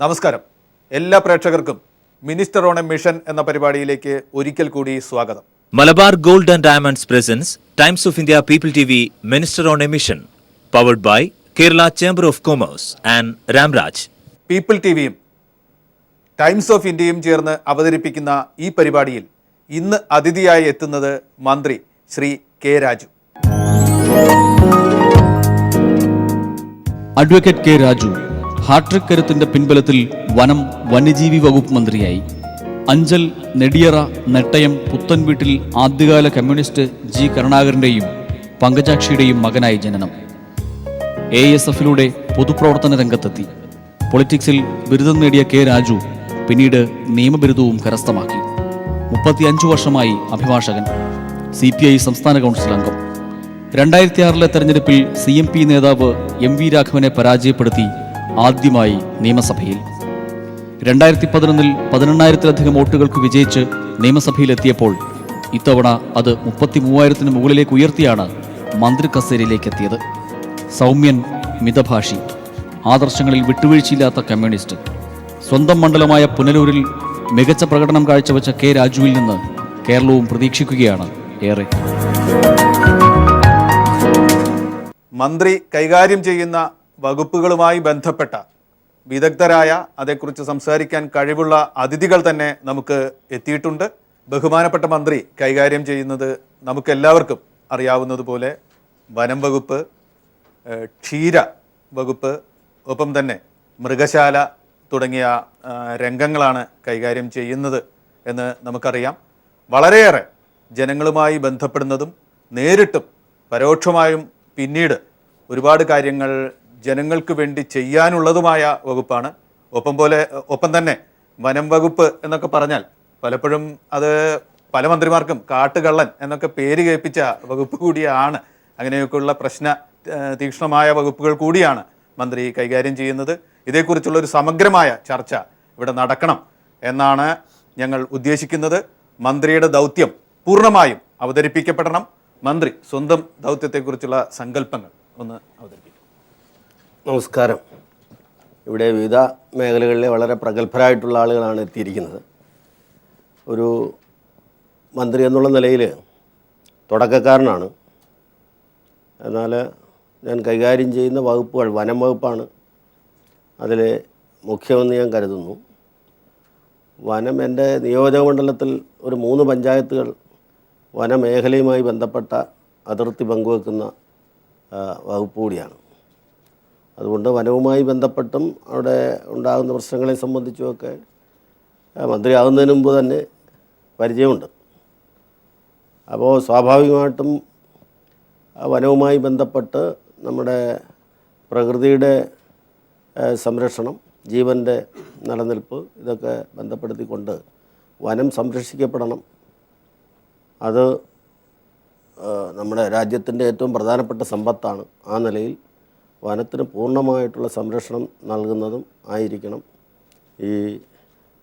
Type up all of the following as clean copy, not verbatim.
നമസ്കാരം. എല്ലാ പ്രേക്ഷകർക്കും മിനിസ്റ്റർ ഓൺ എ മിഷൻ എന്ന പരിപാടിയിലേക്ക് ഒരിക്കൽ കൂടി സ്വാഗതം. Malabar gold and diamonds presents Times of India People TV minister on a mission powered by Kerala chamber of commerce and Ramraj. പീപ്പിൾ ടിവിയും ടൈംസ് ഓഫ് ഇന്ത്യയും ചേർന്ന് അവതരിപ്പിക്കുന്ന ഈ പരിപാടിയിൽ ഇന്ന് അതിഥിയായി എത്തുന്നത് മന്ത്രി ശ്രീ കെ രാജു. അഡ്വക്കേറ്റ് കെ രാജു ഹാട്രിക് കരുത്തിന്റെ പിൻബലത്തിൽ വനം വന്യജീവി വകുപ്പ് മന്ത്രിയായി. അഞ്ചൽ, നെടിയറ, നെട്ടയം, പുത്തൻവീട്ടിൽ ആദ്യകാല കമ്മ്യൂണിസ്റ്റ് ജി കരുണാകരന്റെയും പങ്കജാക്ഷിയുടെയും മകനായി ജനനം. ASFലൂടെ പൊതുപ്രവർത്തന രംഗത്തെത്തി. പൊളിറ്റിക്സിൽ ബിരുദം നേടിയ കെ രാജു പിന്നീട് നിയമബിരുദവും കരസ്ഥമാക്കി. 35 വർഷമായി അഭിഭാഷകൻ. CPI സംസ്ഥാന കൗൺസിൽ അംഗം. 2006 തെരഞ്ഞെടുപ്പിൽ CMP നേതാവ് MV രാഘവനെ പരാജയപ്പെടുത്തി ആദ്യമായി നിയമസഭയിൽ. 2011 18,000-ലധികം വോട്ടുകൾക്ക് വിജയിച്ച് നിയമസഭയിലെത്തിയപ്പോൾ ഇത്തവണ അത് 33,000-ന് മുകളിലേക്ക് ഉയർത്തിയാണ് മന്ത്രി കസേരയിലേക്ക് എത്തിയത്. സൗമ്യൻ, മിതഭാഷി, ആദർശങ്ങളിൽ വിട്ടുവീഴ്ചയില്ലാത്ത കമ്മ്യൂണിസ്റ്റ്. സ്വന്തം മണ്ഡലമായ പുനലൂരിൽ മികച്ച പ്രകടനം കാഴ്ചവെച്ച കെ രാജുവിൽ നിന്ന് കേരളവും പ്രതീക്ഷിക്കുകയാണ് ഏറെ. മന്ത്രി കൈകാര്യം ചെയ്യുന്ന വകുപ്പുകളുമായി ബന്ധപ്പെട്ട വിദഗ്ധരായ, അതേക്കുറിച്ച് സംസാരിക്കാൻ കഴിവുള്ള അതിഥികൾ തന്നെ നമുക്ക് എത്തിയിട്ടുണ്ട്. ബഹുമാനപ്പെട്ട മന്ത്രി കൈകാര്യം ചെയ്യുന്നത് നമുക്കെല്ലാവർക്കും അറിയാവുന്നതുപോലെ വനം വകുപ്പ്, ക്ഷീര വകുപ്പ്, ഒപ്പം തന്നെ മൃഗശാല തുടങ്ങിയ രംഗങ്ങളാണ് കൈകാര്യം ചെയ്യുന്നത് എന്ന് നമുക്കറിയാം. വളരെയേറെ ജനങ്ങളുമായി ബന്ധപ്പെടുന്നതും നേരിട്ടും പരോക്ഷമായും പിന്നീട് ഒരുപാട് കാര്യങ്ങൾ ജനങ്ങൾക്ക് വേണ്ടി ചെയ്യാനുള്ളതുമായ വകുപ്പാണ്. ഒപ്പം തന്നെ വനം വകുപ്പ് എന്നൊക്കെ പറഞ്ഞാൽ പലപ്പോഴും അത് പല മന്ത്രിമാർക്കും കാട്ടുകള്ളൻ എന്നൊക്കെ പേര് കേൾപ്പിച്ച വകുപ്പ് കൂടിയാണ്. അങ്ങനെയൊക്കെയുള്ള തീക്ഷ്ണമായ വകുപ്പുകൾ കൂടിയാണ് മന്ത്രി കൈകാര്യം ചെയ്യുന്നത്. ഇതേക്കുറിച്ചുള്ള ഒരു സമഗ്രമായ ചർച്ച ഇവിടെ നടക്കണം എന്നാണ് ഞങ്ങൾ ഉദ്ദേശിക്കുന്നത്. മന്ത്രിയുടെ ദൗത്യം പൂർണ്ണമായും അവതരിപ്പിക്കപ്പെടണം. മന്ത്രി സ്വന്തം ദൗത്യത്തെക്കുറിച്ചുള്ള സങ്കല്പങ്ങൾ ഒന്ന് അവതരിപ്പിക്കും. നമസ്കാരം. ഇവിടെ വിവിധ മേഖലകളിലെ വളരെ പ്രഗത്ഭരായിട്ടുള്ള ആളുകളാണ് എത്തിയിരിക്കുന്നത്. ഒരു മന്ത്രി എന്നുള്ള നിലയിൽ തുടക്കക്കാരനാണ്. എന്നാൽ ഞാൻ കൈകാര്യം ചെയ്യുന്ന വകുപ്പുകൾ വനം വകുപ്പാണ് അതിലെ മുഖ്യമെന്ന് ഞാൻ കരുതുന്നു. വനം എൻ്റെ നിയോജകമണ്ഡലത്തിൽ ഒരു 3 പഞ്ചായത്തുകൾ വനമേഖലയുമായി ബന്ധപ്പെട്ട അതിർത്തി പങ്കുവെക്കുന്ന വകുപ്പ് കൂടിയാണ്. അതുകൊണ്ട് വനവുമായി ബന്ധപ്പെട്ടും അവിടെ ഉണ്ടാകുന്ന പ്രശ്നങ്ങളെ സംബന്ധിച്ചുമൊക്കെ മന്ത്രിയാകുന്നതിന് മുമ്പ് തന്നെ പരിചയമുണ്ട്. അപ്പോൾ സ്വാഭാവികമായിട്ടും വനവുമായി ബന്ധപ്പെട്ട് നമ്മുടെ പ്രകൃതിയുടെ സംരക്ഷണം, ജീവൻ്റെ നിലനിൽപ്പ്, ഇതൊക്കെ ബന്ധപ്പെടുത്തിക്കൊണ്ട് വനം സംരക്ഷിക്കപ്പെടണം. അത് നമ്മുടെ രാജ്യത്തിൻ്റെ ഏറ്റവും പ്രധാനപ്പെട്ട സമ്പത്താണ്. ആ നിലയിൽ വനത്തിന് പൂർണ്ണമായിട്ടുള്ള സംരക്ഷണം നൽകുന്നതും ആയിരിക്കണം ഈ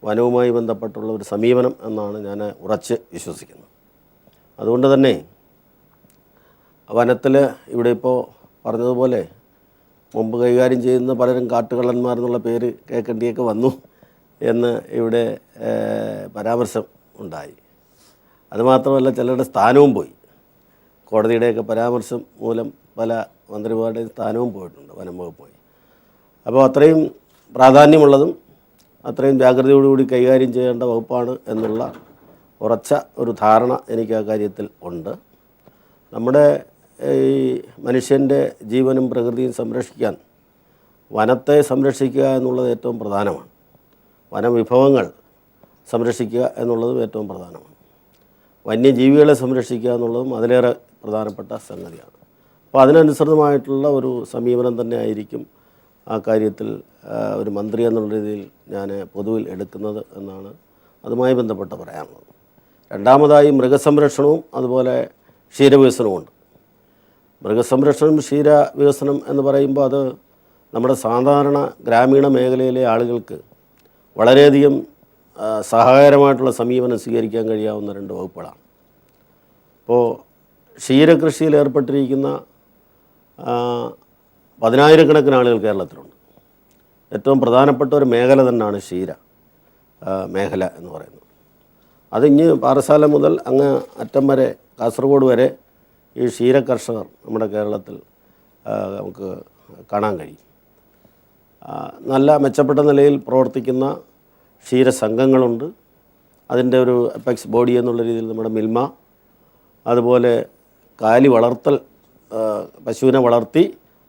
വനവുമായി ബന്ധപ്പെട്ടുള്ള ഒരു സമീപനം എന്നാണ് ഞാൻ ഉറച്ച് വിശ്വസിക്കുന്നത്. അതുകൊണ്ട് തന്നെ വനത്തിൽ ഇവിടെ ഇപ്പോൾ പറഞ്ഞതുപോലെ മുമ്പ് കൈകാര്യം ചെയ്യുന്ന പലരും കാട്ടുകള്ളന്മാരെന്നുള്ള പേര് കേൾക്കേണ്ടിയൊക്കെ വന്നു എന്ന് ഇവിടെ പരാമർശം ഉണ്ടായി. അതുമാത്രമല്ല, ചിലരുടെ സ്ഥാനവും പോയി. കോടതിയുടെയൊക്കെ പരാമർശം മൂലം പല മന്ത്രിമാരുടെയും സ്ഥാനവും പോയിട്ടുണ്ട് വനം വകുപ്പുമായി. അപ്പോൾ അത്രയും പ്രാധാന്യമുള്ളതും അത്രയും ജാഗ്രതയോടുകൂടി കൈകാര്യം ചെയ്യേണ്ട വകുപ്പാണ് എന്നുള്ള ഉറച്ച ഒരു ധാരണ എനിക്ക് ആ കാര്യത്തിൽ ഉണ്ട്. നമ്മുടെ ഈ മനുഷ്യൻ്റെ ജീവനും പ്രകൃതിയും സംരക്ഷിക്കാൻ വനത്തെ സംരക്ഷിക്കുക എന്നുള്ളത് ഏറ്റവും പ്രധാനമാണ്. വനവിഭവങ്ങൾ സംരക്ഷിക്കുക എന്നുള്ളതും ഏറ്റവും പ്രധാനമാണ്. വന്യജീവികളെ സംരക്ഷിക്കുക എന്നുള്ളതും അതിലേറെ പ്രധാനപ്പെട്ട സംഗതിയാണ്. അപ്പോൾ അതിനനുസൃതമായിട്ടുള്ള ഒരു സമീപനം തന്നെ ആയിരിക്കും ആ കാര്യത്തിൽ ഒരു മന്ത്രി എന്നുള്ള രീതിയിൽ ഞാൻ പൊതുവിൽ എടുക്കുന്നത് എന്നാണ് അതുമായി ബന്ധപ്പെട്ട് പറയാനുള്ളത്. രണ്ടാമതായി മൃഗസംരക്ഷണവും അതുപോലെ ക്ഷീരവികസനവുമുണ്ട്. മൃഗസംരക്ഷണം, ക്ഷീരവികസനം എന്ന് പറയുമ്പോൾ അത് നമ്മുടെ സാധാരണ ഗ്രാമീണ മേഖലയിലെ ആളുകൾക്ക് വളരെയധികം സഹായകരമായിട്ടുള്ള സമീപനം സ്വീകരിക്കാൻ കഴിയാവുന്ന 2 വകുപ്പുകളാണ്. അപ്പോൾ ക്ഷീരകൃഷിയിൽ ഏർപ്പെട്ടിരിക്കുന്ന 10,000-കണക്കിന് ആളുകൾ കേരളത്തിലുണ്ട്. ഏറ്റവും പ്രധാനപ്പെട്ട ഒരു മേഖല തന്നെയാണ് ക്ഷീര മേഖല എന്ന് പറയുന്നത്. അതിഞ്ഞ് പാറശാല മുതൽ അങ്ങ് അറ്റം വരെ കാസർഗോഡ് വരെ ഈ ക്ഷീര കർഷകർ നമ്മുടെ കേരളത്തിൽ നമുക്ക് കാണാൻ കഴിയും. നല്ല മെച്ചപ്പെട്ട നിലയിൽ പ്രവർത്തിക്കുന്ന ക്ഷീര സംഘങ്ങളുണ്ട്. അതിൻ്റെ ഒരു അപ്പെക്സ് ബോഡി എന്നുള്ള രീതിയിൽ നമ്മുടെ മിൽമ, അതുപോലെ കാലി വളർത്തൽ, പശുവിനെ വളർത്തി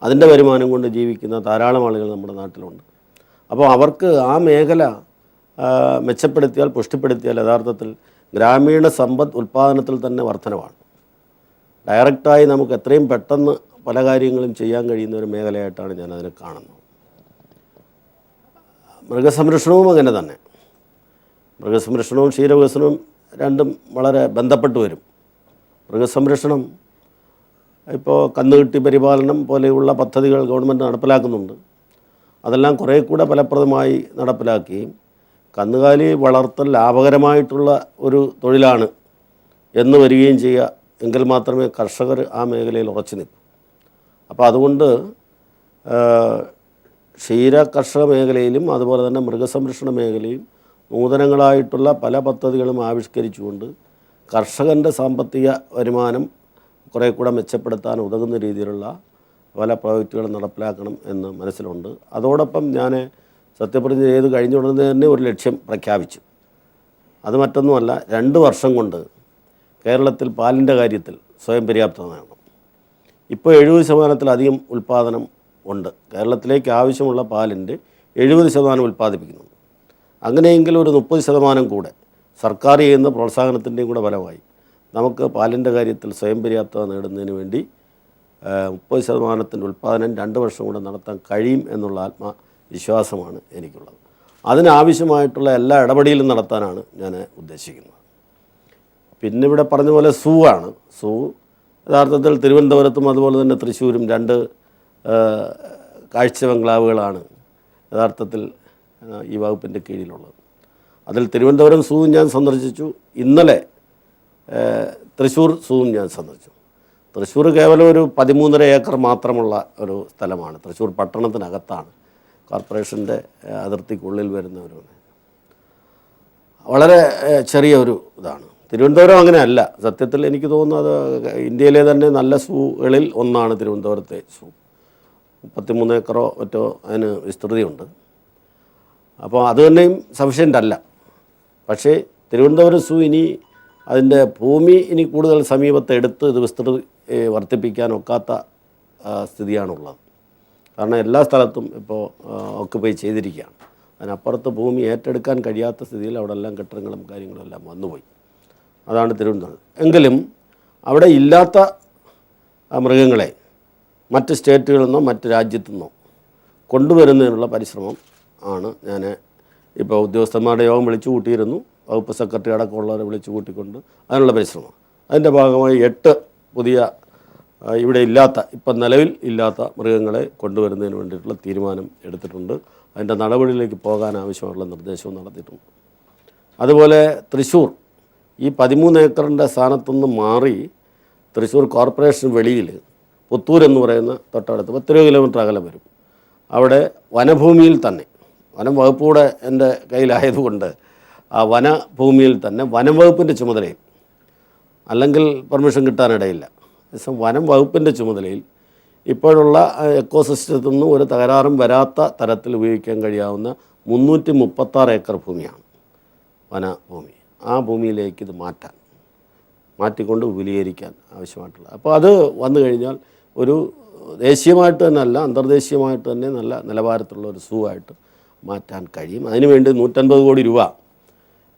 അതിൻ്റെ വരുമാനം കൊണ്ട് ജീവിക്കുന്ന ധാരാളം ആളുകൾ നമ്മുടെ നാട്ടിലുണ്ട്. അപ്പോൾ അവർക്ക് ആ മേഖല മെച്ചപ്പെടുത്തിയാൽ, പുഷ്ടിപ്പെടുത്തിയാൽ യഥാർത്ഥത്തിൽ ഗ്രാമീണ സമ്പദ് ഉൽപ്പാദനത്തിൽ തന്നെ വർധനവാണ്. ഡയറക്റ്റായി നമുക്ക് എത്രയും പെട്ടെന്ന് പല കാര്യങ്ങളും ചെയ്യാൻ കഴിയുന്ന ഒരു മേഖലയായിട്ടാണ് ഞാൻ അതിനെ കാണുന്നത്. മൃഗസംരക്ഷണവും അങ്ങനെ തന്നെ. മൃഗസംരക്ഷണവും ക്ഷീരവികസനവും രണ്ടും വളരെ ബന്ധപ്പെട്ട് വരും. മൃഗസംരക്ഷണം ഇപ്പോൾ കന്നുകുട്ടി പരിപാലനം പോലെയുള്ള പദ്ധതികൾ ഗവൺമെൻറ് നടപ്പിലാക്കുന്നുണ്ട്. അതെല്ലാം കുറേ കൂടെ ഫലപ്രദമായി നടപ്പിലാക്കുകയും കന്നുകാലി വളർത്തൽ ലാഭകരമായിട്ടുള്ള ഒരു തൊഴിലാണ് എന്ന് വരികയും ചെയ്യുക എങ്കിൽ മാത്രമേ കർഷകർ ആ മേഖലയിൽ ഉറച്ചു നിൽക്കൂ. അപ്പോൾ അതുകൊണ്ട് ക്ഷീര കർഷക മേഖലയിലും അതുപോലെ തന്നെ മൃഗസംരക്ഷണ മേഖലയും നൂതനങ്ങളായിട്ടുള്ള പല പദ്ധതികളും ആവിഷ്കരിച്ചുകൊണ്ട് കർഷകൻ്റെ സാമ്പത്തിക വരുമാനം കുറേ കൂടെ മെച്ചപ്പെടുത്താൻ ഉതകുന്ന രീതിയിലുള്ള പല പ്രോജക്റ്റുകൾ നടപ്പിലാക്കണം എന്ന് മനസ്സിലുണ്ട്. അതോടൊപ്പം ഞാൻ സത്യപ്രതിജ്ഞ ചെയ്ത് കഴിഞ്ഞ ഉടനെ തന്നെ ഒരു ലക്ഷ്യം പ്രഖ്യാപിച്ചു. അത് മറ്റൊന്നുമല്ല, 2 വർഷം കൊണ്ട് കേരളത്തിൽ പാലിൻ്റെ കാര്യത്തിൽ സ്വയം പര്യാപ്തമാകണം. ഇപ്പോൾ 70%-ലധികം ഉൽപ്പാദനം ഉണ്ട്. കേരളത്തിലേക്ക് ആവശ്യമുള്ള പാലിൻ്റെ 70% ഉൽപ്പാദിപ്പിക്കുന്നുണ്ട്. അങ്ങനെയെങ്കിൽ ഒരു 30% കൂടെ സർക്കാർ ചെയ്യുന്ന പ്രോത്സാഹനത്തിൻ്റെയും കൂടെ ഫലമായി നമുക്ക് പാലിൻ്റെ കാര്യത്തിൽ സ്വയം പര്യാപ്തത നേടുന്നതിന് വേണ്ടി 30% ഉൽപ്പാദനം 2 വർഷം കൂടെ നടത്താൻ കഴിയും എന്നുള്ള ആത്മവിശ്വാസമാണ് എനിക്കുള്ളത്. അതിനാവശ്യമായിട്ടുള്ള എല്ലാ ഇടപെടലും നടത്താനാണ് ഞാൻ ഉദ്ദേശിക്കുന്നത്. പിന്നെ ഇവിടെ പറഞ്ഞ പോലെ സൂ ആണ്. സൂ യഥാർത്ഥത്തിൽ തിരുവനന്തപുരത്തും അതുപോലെ തന്നെ തൃശ്ശൂരും 2 കാഴ്ച ബംഗ്ലാവുകളാണ് യഥാർത്ഥത്തിൽ ഈ വകുപ്പിൻ്റെ കീഴിലുള്ളത്. അതിൽ തിരുവനന്തപുരം സൂവും ഞാൻ സന്ദർശിച്ചു. ഇന്നലെ തൃശ്ശൂർ സൂവും ഞാൻ സന്ദർശിച്ചു. തൃശ്ശൂർ കേവലം ഒരു 13.5 ഏക്കർ മാത്രമുള്ള ഒരു സ്ഥലമാണ്. തൃശ്ശൂർ പട്ടണത്തിനകത്താണ്, കോർപ്പറേഷൻ്റെ അതിർത്തിക്കുള്ളിൽ വരുന്ന ഒരു വളരെ ചെറിയ ഒരു ഇതാണ്. തിരുവനന്തപുരം അങ്ങനെ അല്ല. സത്യത്തിൽ എനിക്ക് തോന്നുന്നത് ഇന്ത്യയിലെ തന്നെ നല്ല സൂകളിൽ ഒന്നാണ് തിരുവനന്തപുരത്തെ സൂ. 33 ഏക്കറോ മറ്റോ അതിന് വിസ്തൃതിയുണ്ട്. അപ്പോൾ അത് തന്നെയും സഫിഷ്യൻ്റ് അല്ല. പക്ഷേ തിരുവനന്തപുരം സൂ ഇനി അതിൻ്റെ ഭൂമി ഇനി കൂടുതൽ സമീപത്ത് എടുത്ത് ഇത് വിസ്തൃതി വർദ്ധിപ്പിക്കാനൊക്കാത്ത സ്ഥിതിയാണുള്ളത്. കാരണം എല്ലാ സ്ഥലത്തും ഇപ്പോൾ ഓക്കുപൈ ചെയ്തിരിക്കുകയാണ്. അതിനപ്പുറത്ത് ഭൂമി ഏറ്റെടുക്കാൻ കഴിയാത്ത സ്ഥിതിയിൽ അവിടെ എല്ലാം കെട്ടിടങ്ങളും കാര്യങ്ങളും എല്ലാം വന്നുപോയി. അതാണ് തിരുവനന്തപുരം. എങ്കിലും അവിടെ ഇല്ലാത്ത മൃഗങ്ങളെ മറ്റ് സ്റ്റേറ്റുകളിൽ നിന്നോ മറ്റ് രാജ്യത്തു നിന്നോ കൊണ്ടുവരുന്നതിനുള്ള പരിശ്രമം ആണ് ഞാൻ ഇപ്പോൾ ഉദ്യോഗസ്ഥന്മാരുടെ യോഗം വിളിച്ചു കൂട്ടിയിരുന്നു. വകുപ്പ് സെക്രട്ടറി അടക്കമുള്ളവരെ വിളിച്ചു കൂട്ടിക്കൊണ്ട് അതിനുള്ള പരിശ്രമം. അതിൻ്റെ ഭാഗമായി 8 പുതിയ ഇവിടെ ഇല്ലാത്ത, ഇപ്പം നിലവിൽ ഇല്ലാത്ത മൃഗങ്ങളെ കൊണ്ടുവരുന്നതിന് വേണ്ടിയിട്ടുള്ള തീരുമാനം എടുത്തിട്ടുണ്ട്. അതിൻ്റെ നടപടിയിലേക്ക് പോകാൻ ആവശ്യമുള്ള നിർദ്ദേശവും നടത്തിയിട്ടുണ്ട്. അതുപോലെ തൃശ്ശൂർ ഈ 13 ഏക്കറിൻ്റെ സ്ഥാനത്തുനിന്ന് മാറി തൃശ്ശൂർ കോർപ്പറേഷൻ വെളിയിൽ പുത്തൂർ എന്ന് പറയുന്ന തൊട്ടടുത്ത് 10 കിലോമീറ്റർ അകലെ വരും. അവിടെ വനഭൂമിയിൽ തന്നെ, വനം വകുപ്പ് കൂടെ എൻ്റെ കയ്യിലായതുകൊണ്ട് ആ വനഭൂമിയിൽ തന്നെ വനം വകുപ്പിൻ്റെ ചുമതലയിൽ, അല്ലെങ്കിൽ പെർമിഷൻ കിട്ടാനിടയില്ല, വനം വകുപ്പിൻ്റെ ചുമതലയിൽ ഇപ്പോഴുള്ള എക്കോസിസ്റ്റത്തിൽ നിന്ന് ഒരു തകരാറും വരാത്ത തരത്തിൽ ഉപയോഗിക്കാൻ കഴിയാവുന്ന 336 ഏക്കർ ഭൂമിയാണ് വനഭൂമി. ആ ഭൂമിയിലേക്ക് ഇത് മാറ്റിക്കൊണ്ട് വിപുലീകരിക്കാൻ ആവശ്യമായിട്ടുള്ള, അപ്പോൾ അത് വന്നു കഴിഞ്ഞാൽ ഒരു ദേശീയമായിട്ട് തന്നെ അല്ല, അന്തർദേശീയമായിട്ട് തന്നെ നല്ല നിലവാരത്തിലുള്ള ഒരു സൂ ആയിട്ട് മാറ്റാൻ കഴിയും. അതിനുവേണ്ടി 150 കോടി രൂപ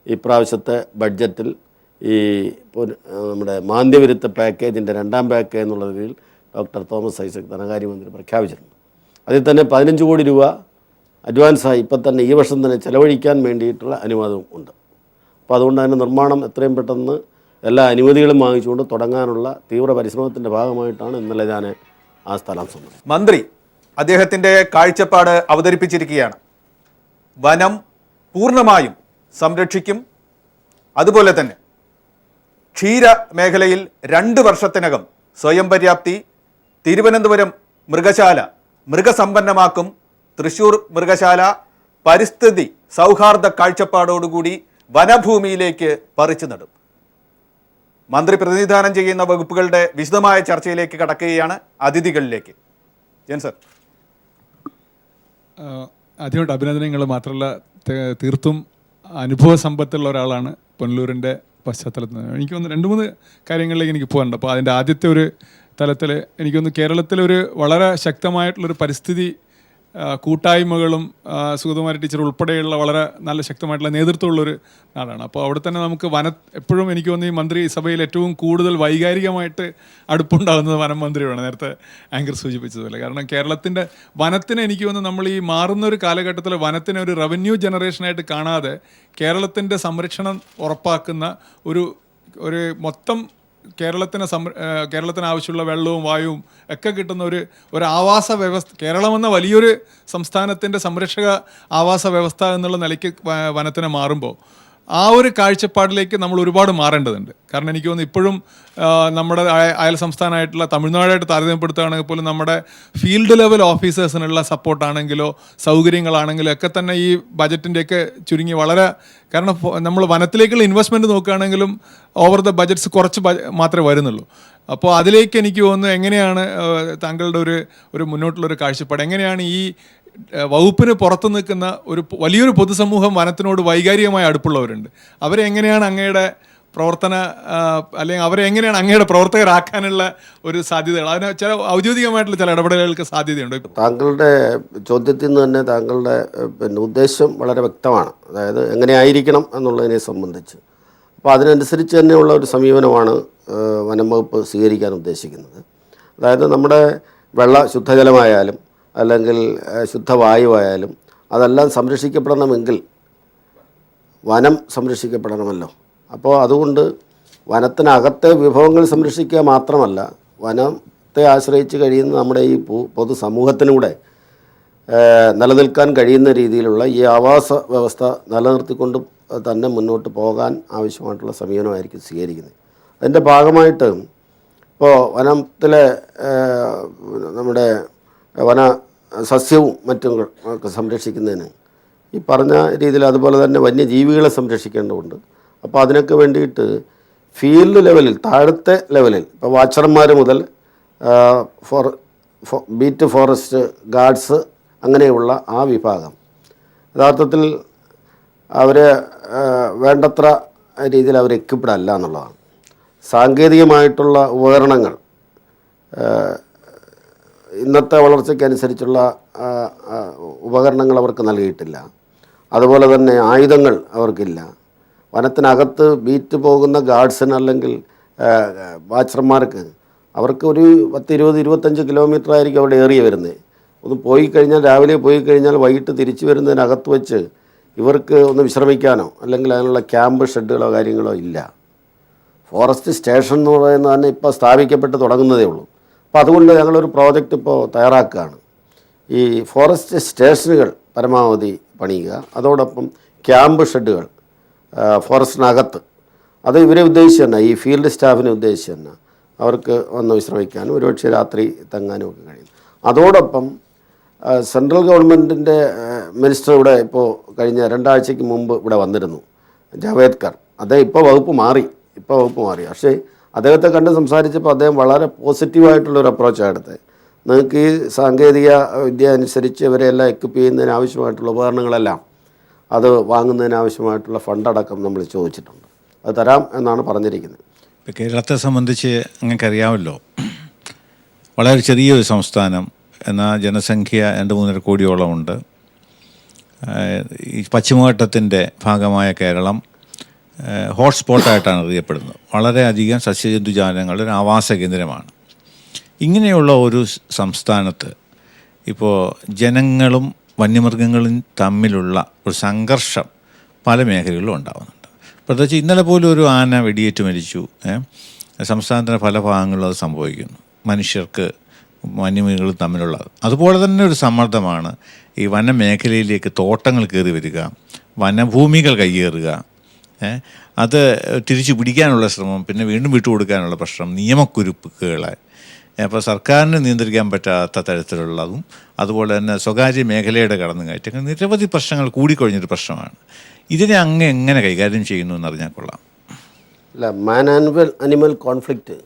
ഇപ്രാവശ്യത്തെ ബഡ്ജറ്റിൽ ഈ നമ്മുടെ മാന്ദ്യവിരുദ്ധ പാക്കേജിൻ്റെ 2ാം പാക്കേജ് എന്നുള്ള രീതിയിൽ ഡോക്ടർ തോമസ് ഐസക് ധനകാര്യമന്ത്രി പ്രഖ്യാപിച്ചിട്ടുണ്ട്. അതിൽ തന്നെ 15 കോടി രൂപ അഡ്വാൻസായി ഇപ്പം തന്നെ ഈ വർഷം തന്നെ ചെലവഴിക്കാൻ വേണ്ടിയിട്ടുള്ള അനുവാദവും ഉണ്ട്. അപ്പോൾ അതുകൊണ്ട് അതിൻ്റെ നിർമ്മാണം എത്രയും പെട്ടെന്ന് എല്ലാ അനുമതികളും വാങ്ങിച്ചുകൊണ്ട് തുടങ്ങാനുള്ള തീവ്ര പരിശ്രമത്തിൻ്റെ ഭാഗമായിട്ടാണ് ഇന്നലെ ഞാൻ ആ സ്ഥലം സന്ദർശിച്ചത്. മന്ത്രി അദ്ദേഹത്തിൻ്റെ കാഴ്ചപ്പാട് അവതരിപ്പിച്ചിരിക്കുകയാണ്. വനം പൂർണ്ണമായും സംരക്ഷിക്കും. അതുപോലെ തന്നെ ക്ഷീര മേഖലയിൽ 2 വർഷത്തിനകം സ്വയം പര്യാപ്തി, തിരുവനന്തപുരം മൃഗശാല മൃഗസമ്പന്നമാക്കും, തൃശൂർ മൃഗശാല പരിസ്ഥിതി സൗഹാർദ്ദ കാഴ്ചപ്പാടോടുകൂടി വനഭൂമിയിലേക്ക് പറിച്ചു നടും. മന്ത്രി പ്രതിനിധാനം ചെയ്യുന്ന വകുപ്പുകളുടെ വിശദമായ ചർച്ചയിലേക്ക് കടക്കുകയാണ്. അതിഥികളിലേക്ക് ജെൻസർ. ആദ്യമായിട്ട് അഭിനന്ദനങ്ങൾ. മാത്രമല്ല തീർത്തും അനുഭവ സമ്പത്തുള്ള ഒരാളാണ് പുനലൂരിൻ്റെ പശ്ചാത്തലത്തിൽ നിന്ന്. എനിക്കൊന്ന് 2-3 കാര്യങ്ങളിലേക്ക് എനിക്ക് പോകാനുണ്ട്. അപ്പോൾ അതിൻ്റെ ആദ്യത്തെ ഒരു തലത്തിൽ എനിക്കൊന്ന് കേരളത്തിലൊരു വളരെ ശക്തമായിട്ടുള്ളൊരു പരിസ്ഥിതി കൂട്ടായ്മകളും സുഗതകുമാരി ടീച്ചർ ഉൾപ്പെടെയുള്ള വളരെ നല്ല ശക്തമായിട്ടുള്ള നേതൃത്വമുള്ളൊരു നാടാണ്. അപ്പോൾ അവിടെ തന്നെ നമുക്ക് എപ്പോഴും എനിക്ക് തോന്നുന്നു ഈ മന്ത്രിസഭയിൽ ഏറ്റവും കൂടുതൽ വൈകാരികമായിട്ട് അടുപ്പുണ്ടാകുന്നത് വനം മന്ത്രിയാണ്, നേരത്തെ ആങ്കർ സൂചിപ്പിച്ചതുപോലെ. കാരണം കേരളത്തിൻ്റെ വനത്തിന് എനിക്ക് തോന്നുന്നു നമ്മൾ ഈ മാറുന്ന ഒരു കാലഘട്ടത്തിൽ വനത്തിനെ ഒരു റവന്യൂ ജനറേഷനായിട്ട് കാണാതെ കേരളത്തിൻ്റെ സംരക്ഷണം ഉറപ്പാക്കുന്ന ഒരു മൊത്തം കേരളത്തിന് ആവശ്യമുള്ള വെള്ളവും വായുവും ഒക്കെ കിട്ടുന്ന ഒരു ആവാസ വ്യവസ്ഥ, കേരളമെന്ന വലിയൊരു സംസ്ഥാനത്തിൻ്റെ സംരക്ഷക ആവാസ വ്യവസ്ഥ എന്നുള്ള നിലയ്ക്ക് വനത്തിനെ മാറുമ്പോൾ ആ ഒരു കാഴ്ചപ്പാടിലേക്ക് നമ്മൾ ഒരുപാട് മാറേണ്ടതുണ്ട്. കാരണം എനിക്ക് തോന്നുന്നു ഇപ്പോഴും നമ്മുടെ അയൽ സംസ്ഥാനമായിട്ടുള്ള തമിഴ്നാടായിട്ട് താരതമ്യപ്പെടുത്തുകയാണെങ്കിൽ പോലും നമ്മുടെ ഫീൽഡ് ലെവൽ ഓഫീസേഴ്സിനുള്ള സപ്പോർട്ടാണെങ്കിലോ സൗകര്യങ്ങളാണെങ്കിലോ ഒക്കെ തന്നെ ഈ ബജറ്റിൻ്റെയൊക്കെ ചുരുങ്ങി വളരെ, കാരണം നമ്മൾ വനത്തിലേക്കുള്ള ഇൻവെസ്റ്റ്മെൻറ്റ് നോക്കുകയാണെങ്കിലും ഓവർ ദ ബജറ്റ്സ് കുറച്ച് മാത്രമേ വരുന്നുള്ളൂ. അപ്പോൾ അതിലേക്ക് എനിക്ക് തോന്നുന്നു എങ്ങനെയാണ് താങ്കളുടെ ഒരു മുന്നോട്ടുള്ളൊരു കാഴ്ചപ്പാട്, എങ്ങനെയാണ് ഈ വകുപ്പിന് പുറത്തു നിൽക്കുന്ന വലിയൊരു പൊതുസമൂഹം വനത്തിനോട് വൈകാരികമായി അടുപ്പുള്ളവരുണ്ട്, അവരെങ്ങനെയാണ് അങ്ങയുടെ അല്ലെങ്കിൽ അവരെങ്ങനെയാണ് അങ്ങയുടെ പ്രവർത്തകരാക്കാനുള്ള ഒരു സാധ്യതകൾ, അതിന് ചില ഔദ്യോഗികമായിട്ടുള്ള ചില ഇടപെടലുകൾക്ക് സാധ്യതയുണ്ട്? താങ്കളുടെ ചോദ്യത്തിൽ നിന്ന് തന്നെ താങ്കളുടെ ഉദ്ദേശം വളരെ വ്യക്തമാണ്. അതായത് എങ്ങനെയായിരിക്കണം എന്നുള്ളതിനെ സംബന്ധിച്ച്. അപ്പോൾ അതിനനുസരിച്ച് തന്നെയുള്ള ഒരു സമീപനമാണ് വനം വകുപ്പ് സ്വീകരിക്കാൻ ഉദ്ദേശിക്കുന്നത്. അതായത് നമ്മുടെ ശുദ്ധജലമായാലും അല്ലെങ്കിൽ ശുദ്ധവായുവായാലും അതെല്ലാം സംരക്ഷിക്കപ്പെടണമെങ്കിൽ വനം സംരക്ഷിക്കപ്പെടണമല്ലോ. അപ്പോൾ അതുകൊണ്ട് വനത്തിനകത്തെ വിഭവങ്ങൾ സംരക്ഷിക്കുക മാത്രമല്ല, വനത്തെ ആശ്രയിച്ച് കഴിയുന്ന നമ്മുടെ ഈ പൊതുസമൂഹത്തിനൂടെ നിലനിൽക്കാൻ കഴിയുന്ന രീതിയിലുള്ള ഈ ആവാസ വ്യവസ്ഥ നിലനിർത്തിക്കൊണ്ട് തന്നെ മുന്നോട്ട് പോകാൻ ആവശ്യമായിട്ടുള്ള സമീപനമായിരിക്കും സ്വീകരിക്കുന്നത്. അതിൻ്റെ ഭാഗമായിട്ട് ഇപ്പോൾ വനത്തിലെ നമ്മുടെ സസ്യവും മറ്റും ഒക്കെ സംരക്ഷിക്കുന്നതിന് ഈ പറഞ്ഞ രീതിയിൽ അതുപോലെ തന്നെ വന്യജീവികളെ സംരക്ഷിക്കേണ്ടതുണ്ട്. അപ്പോൾ അതിനൊക്കെ വേണ്ടിയിട്ട് ഫീൽഡ് ലെവലിൽ, താഴത്തെ ലെവലിൽ, ഇപ്പോൾ വാച്ചർമാർ മുതൽ ബീറ്റ് ഫോറസ്റ്റ് ഗാർഡ്സ് അങ്ങനെയുള്ള ആ വിഭാഗം യഥാർത്ഥത്തിൽ അവർ വേണ്ടത്ര രീതിയിൽ അവർ എക്വിപ്ഡ് അല്ല എന്നുള്ളതാണ്. സാങ്കേതികമായിട്ടുള്ള ഉപകരണങ്ങൾ ഇന്നത്തെ വളർച്ചയ്ക്കനുസരിച്ചുള്ള ഉപകരണങ്ങൾ അവർക്ക് നൽകിയിട്ടില്ല. അതുപോലെ തന്നെ ആയുധങ്ങൾ അവർക്കില്ല. വനത്തിനകത്ത് ബീറ്റ് പോകുന്ന ഗാർഡ്സിന് അല്ലെങ്കിൽ വാച്ചർമാർക്ക് അവർക്ക് ഒരു 10-20-25 കിലോമീറ്റർ ആയിരിക്കും അവിടെ ഏറിയ വരുന്നത്. ഒന്ന് പോയി കഴിഞ്ഞാൽ, രാവിലെ പോയി കഴിഞ്ഞാൽ വൈകിട്ട് തിരിച്ചു വരുന്നതിനകത്ത് വെച്ച് ഇവർക്ക് ഒന്ന് വിശ്രമിക്കാനോ അല്ലെങ്കിൽ അതിനുള്ള ക്യാമ്പ് ഷെഡുകളോ കാര്യങ്ങളോ ഇല്ല. ഫോറസ്റ്റ് സ്റ്റേഷൻ എന്ന് പറയുന്നത് തന്നെ ഇപ്പോൾ സ്ഥാപിക്കപ്പെട്ട് തുടങ്ങുന്നതേ ഉള്ളൂ. അപ്പോൾ അതുകൊണ്ട് ഞങ്ങളൊരു പ്രോജക്റ്റ് ഇപ്പോൾ തയ്യാറാക്കുകയാണ്. ഈ ഫോറസ്റ്റ് സ്റ്റേഷനുകൾ പരമാവധി പണിയുക, അതോടൊപ്പം ക്യാമ്പ് ഷെഡുകൾ ഫോറസ്റ്റിനകത്ത്, അത് ഇവരെ ഉദ്ദേശിച്ച് തന്നെ, ഈ ഫീൽഡ് സ്റ്റാഫിനെ ഉദ്ദേശിച്ച് തന്നെ അവർക്ക് വന്ന് വിശ്രമിക്കാനും ഒരുപക്ഷെ രാത്രി തങ്ങാനും ഒക്കെ കഴിയും. അതോടൊപ്പം സെൻട്രൽ ഗവൺമെൻറ്റിൻ്റെ മിനിസ്റ്റർ ഇവിടെ ഇപ്പോൾ കഴിഞ്ഞ 2 ആഴ്ചയ്ക്ക് മുമ്പ് ഇവിടെ വന്നിരുന്നു, ജാവേദ്കർ. അദ്ദേഹം ഇപ്പോൾ വകുപ്പ് മാറി. പക്ഷേ അദ്ദേഹത്തെ കണ്ട് സംസാരിച്ചപ്പോൾ അദ്ദേഹം വളരെ പോസിറ്റീവായിട്ടുള്ളൊരു അപ്രോച്ചാണ് എടുത്തത്. നിങ്ങൾക്ക് ഈ സാങ്കേതിക വിദ്യ അനുസരിച്ച് ഇവരെല്ലാം എക്വിപ്പ് ചെയ്യുന്നതിന് ആവശ്യമായിട്ടുള്ള ഉപകരണങ്ങളെല്ലാം അത് വാങ്ങുന്നതിന് ആവശ്യമായിട്ടുള്ള ഫണ്ടടക്കം നമ്മൾ ചോദിച്ചിട്ടുണ്ട്. അത് തരാം എന്നാണ് പറഞ്ഞിരിക്കുന്നത്. ഇപ്പോൾ കേരളത്തെ സംബന്ധിച്ച് അങ്ങനെക്കറിയാമല്ലോ, വളരെ ചെറിയൊരു സംസ്ഥാനം, എന്നാൽ ജനസംഖ്യ 2-3 കോടിയോളമുണ്ട്. ഈ പശ്ചിമഘട്ടത്തിൻ്റെ ഭാഗമായ കേരളം ഹോട്ട്സ്പോട്ടായിട്ടാണ് അറിയപ്പെടുന്നത്. വളരെയധികം സസ്യജന്തുജാലങ്ങളുടെ ഒരു ആവാസ കേന്ദ്രമാണ്. ഇങ്ങനെയുള്ള ഒരു സംസ്ഥാനത്ത് ഇപ്പോൾ ജനങ്ങളും വന്യമൃഗങ്ങളും തമ്മിലുള്ള ഒരു സംഘർഷം പല മേഖലകളിലും ഉണ്ടാകുന്നുണ്ട്. പ്രത്യേകിച്ച് ഇന്നലെ പോലും ഒരു ആന വെടിയേറ്റ് മരിച്ചു. സംസ്ഥാനത്തിൻ്റെ പല ഭാഗങ്ങളിലും അത് സംഭവിക്കുന്നു, മനുഷ്യർക്ക് വന്യമൃഗങ്ങളും തമ്മിലുള്ളത്. അതുപോലെ തന്നെ ഒരു സമ്മർദ്ദമാണ് ഈ വനമേഖലയിലേക്ക് തോട്ടങ്ങൾ കയറി വരിക, വനഭൂമികൾ കയ്യേറുക, അത് തിരിച്ചു പിടിക്കാനുള്ള ശ്രമം, പിന്നെ വീണ്ടും വിട്ടുകൊടുക്കാനുള്ള പ്രശ്നം, നിയമക്കുരുക്കുകൾ, അപ്പോൾ സർക്കാരിന് നിയന്ത്രിക്കാൻ പറ്റാത്ത തരത്തിലുള്ളതും അതുപോലെ തന്നെ സ്വകാര്യ മേഖലയുടെ കടന്നുകയറ്റം, നിരവധി പ്രശ്നങ്ങൾ കൂടിക്കൊഴിഞ്ഞൊരു പ്രശ്നമാണ്. ഇതിനെ അങ്ങ് എങ്ങനെ കൈകാര്യം ചെയ്യുന്നു എന്നറിഞ്ഞാൽ കൊള്ളാം. അല്ല, മാൻ അനിമൽ കോൺഫ്ലിക്റ്റ്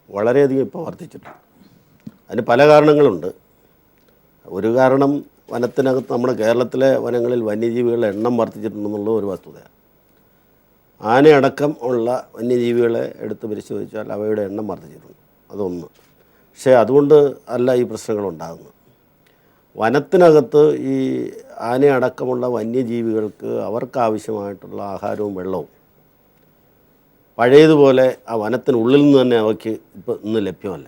വളരെയധികം ഇപ്പോൾ വർദ്ധിച്ചിട്ടുണ്ട്. അതിന് പല കാരണങ്ങളുണ്ട്. ഒരു കാരണം, വനത്തിനകത്ത് നമ്മുടെ കേരളത്തിലെ വനങ്ങളിൽ വന്യജീവികളുടെ എണ്ണം വർദ്ധിച്ചിട്ടുണ്ടെന്നുള്ള ഒരു വസ്തുതയാണ്. ആനയടക്കം ഉള്ള വന്യജീവികളെ എടുത്ത് പരിശോധിച്ചാൽ അവയുടെ എണ്ണം വർദ്ധിച്ചിട്ടുണ്ട്. അതൊന്ന്. പക്ഷേ അതുകൊണ്ട് അല്ല ഈ പ്രശ്നങ്ങളുണ്ടാകുന്നത്. വനത്തിനകത്ത് ഈ ആനയടക്കമുള്ള വന്യജീവികൾക്ക് അവർക്കാവശ്യമായിട്ടുള്ള ആഹാരവും വെള്ളവും പഴയതുപോലെ ആ വനത്തിനുള്ളിൽ നിന്ന് തന്നെ അവയ്ക്ക് ഇന്ന് ലഭ്യമല്ല.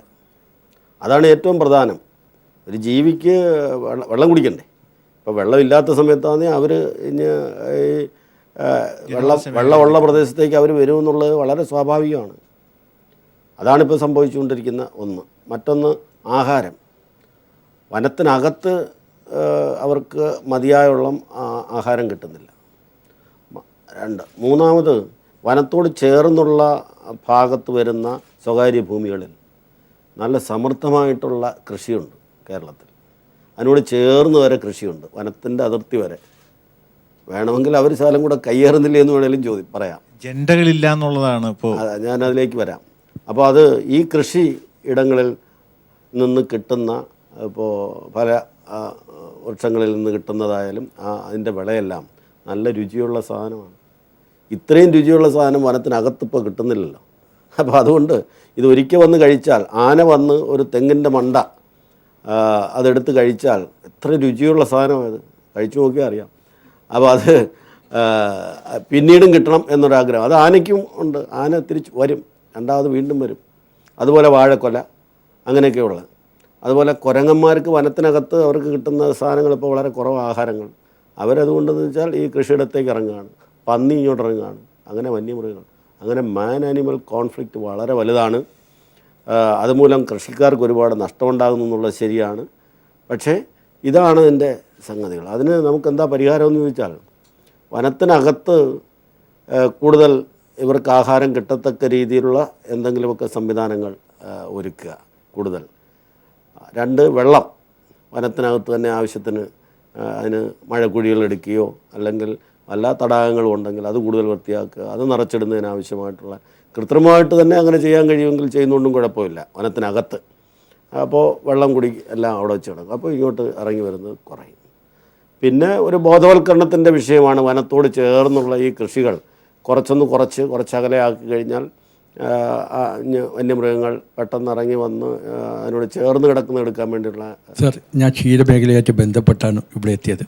അതാണ് ഏറ്റവും പ്രധാനം. ഒരു ജീവിക്ക് വെള്ളം കുടിക്കണ്ടേ? ഇപ്പോൾ വെള്ളമില്ലാത്ത സമയത്താണെങ്കിൽ അവർ ഇനി വെള്ളമുള്ള പ്രദേശത്തേക്ക് അവർ വരുമെന്നുള്ളത് വളരെ സ്വാഭാവികമാണ്. അതാണിപ്പോൾ സംഭവിച്ചുകൊണ്ടിരിക്കുന്ന ഒന്ന്. മറ്റൊന്ന്, ആഹാരം. വനത്തിനകത്ത് അവർക്ക് മതിയായോളം ആഹാരം കിട്ടുന്നില്ല. മൂന്നാമത്, വനത്തോട് ചേർന്നുള്ള ഭാഗത്ത് വരുന്ന സ്വകാര്യ ഭൂമികളിൽ നല്ല സമൃദ്ധമായിട്ടുള്ള കൃഷിയുണ്ട് കേരളത്തിൽ. അതിനോട് ചേർന്ന് വരെ കൃഷിയുണ്ട്, വനത്തിൻ്റെ അതിർത്തി വരെ. വേണമെങ്കിൽ അവർ ശാലം കൂടെ കയ്യേറുന്നില്ല എന്ന് വേണമെങ്കിലും പറയാം. ജെണ്ടകളില്ല എന്നുള്ളതാണ് ഇപ്പോൾ. ഞാനതിലേക്ക് വരാം. അപ്പോൾ അത് ഈ കൃഷി ഇടങ്ങളിൽ നിന്ന് കിട്ടുന്ന, ഇപ്പോൾ പല വൃക്ഷങ്ങളിൽ നിന്ന് കിട്ടുന്നതായാലും അതിൻ്റെ വിളയെല്ലാം നല്ല രുചിയുള്ള സാധനമാണ്. ഇത്രയും രുചിയുള്ള സാധനം വനത്തിനകത്തിപ്പോൾ കിട്ടുന്നില്ലല്ലോ. അപ്പോൾ അതുകൊണ്ട് ഇതൊരിക്കൽ വന്ന് കഴിച്ചാൽ, ആന വന്ന് ഒരു തെങ്ങിൻ്റെ മണ്ട അതെടുത്ത് കഴിച്ചാൽ എത്ര രുചിയുള്ള സാധനമായത്, കഴിച്ചു നോക്കിയാൽ അറിയാം. അപ്പോൾ അത് പിന്നീടും കിട്ടണം എന്നൊരാഗ്രഹം അത് ആനയ്ക്കും ഉണ്ട്. ആന തിരിച്ച് വരും, രണ്ടാമത് വീണ്ടും വരും. അതുപോലെ വാഴക്കൊല, അങ്ങനെയൊക്കെയുള്ള. അതുപോലെ കുരങ്ങന്മാർക്ക് വനത്തിനകത്ത് അവർക്ക് കിട്ടുന്ന സാധനങ്ങൾ ഇപ്പോൾ വളരെ കുറവ് ആഹാരങ്ങൾ. അവരതുകൊണ്ടെന്ന് വെച്ചാൽ ഈ കൃഷിയിടത്തേക്ക് ഇറങ്ങുകയാണ്, പന്നി ഇങ്ങോട്ട് ഇറങ്ങുകയാണ്, അങ്ങനെ വന്യമൃഗങ്ങൾ. അങ്ങനെ മാൻ ആനിമൽ കോൺഫ്ലിക്റ്റ് വളരെ വലുതാണ്. അതുമൂലം കൃഷിക്കാർക്ക് ഒരുപാട് നഷ്ടമുണ്ടാകുന്നു എന്നുള്ളത് ശരിയാണ്. പക്ഷേ ഇതാണ് ഇതിൻ്റെ സംഗതികൾ. അതിന് നമുക്കെന്താ പരിഹാരമെന്ന് ചോദിച്ചാൽ, വനത്തിനകത്ത് കൂടുതൽ ഇവർക്ക് ആഹാരം കിട്ടത്തക്ക രീതിയിലുള്ള എന്തെങ്കിലുമൊക്കെ സംവിധാനങ്ങൾ ഒരുക്കുക കൂടുതൽ. രണ്ട്, വെള്ളം വനത്തിനകത്ത് തന്നെ ആവശ്യത്തിന് അതിന് മഴക്കുഴികൾ എടുക്കുകയോ അല്ലെങ്കിൽ വല്ല തടാകങ്ങളും ഉണ്ടെങ്കിൽ അത് കൂടുതൽ വൃത്തിയാക്കുക, അത് നിറച്ചിടുന്നതിനാവശ്യമായിട്ടുള്ള കൃത്രിമമായിട്ട് തന്നെ അങ്ങനെ ചെയ്യാൻ കഴിയുമെങ്കിൽ ചെയ്യുന്നതുകൊണ്ടും കുഴപ്പമില്ല വനത്തിനകത്ത്. അപ്പോൾ വെള്ളം കുടി എല്ലാം അവിടെ വെച്ച് കിടക്കും. അപ്പോൾ ഇങ്ങോട്ട് ഇറങ്ങി വരുന്നത് കുറയും. പിന്നെ ഒരു ബോധവൽക്കരണത്തിൻ്റെ വിഷയമാണ്. വനത്തോട് ചേർന്നുള്ള ഈ കൃഷികൾ കുറച്ചകലെ ആക്കി കഴിഞ്ഞാൽ വന്യമൃഗങ്ങൾ പെട്ടെന്ന് ഇറങ്ങി വന്ന് അതിനോട് ചേർന്ന് കിടക്കുന്ന എടുക്കാൻ വേണ്ടിയുള്ള. സർ, ഞാൻ ക്ഷീരമേഖലയായിട്ട് ബന്ധപ്പെട്ടാണ് ഇവിടെ എത്തിയത്.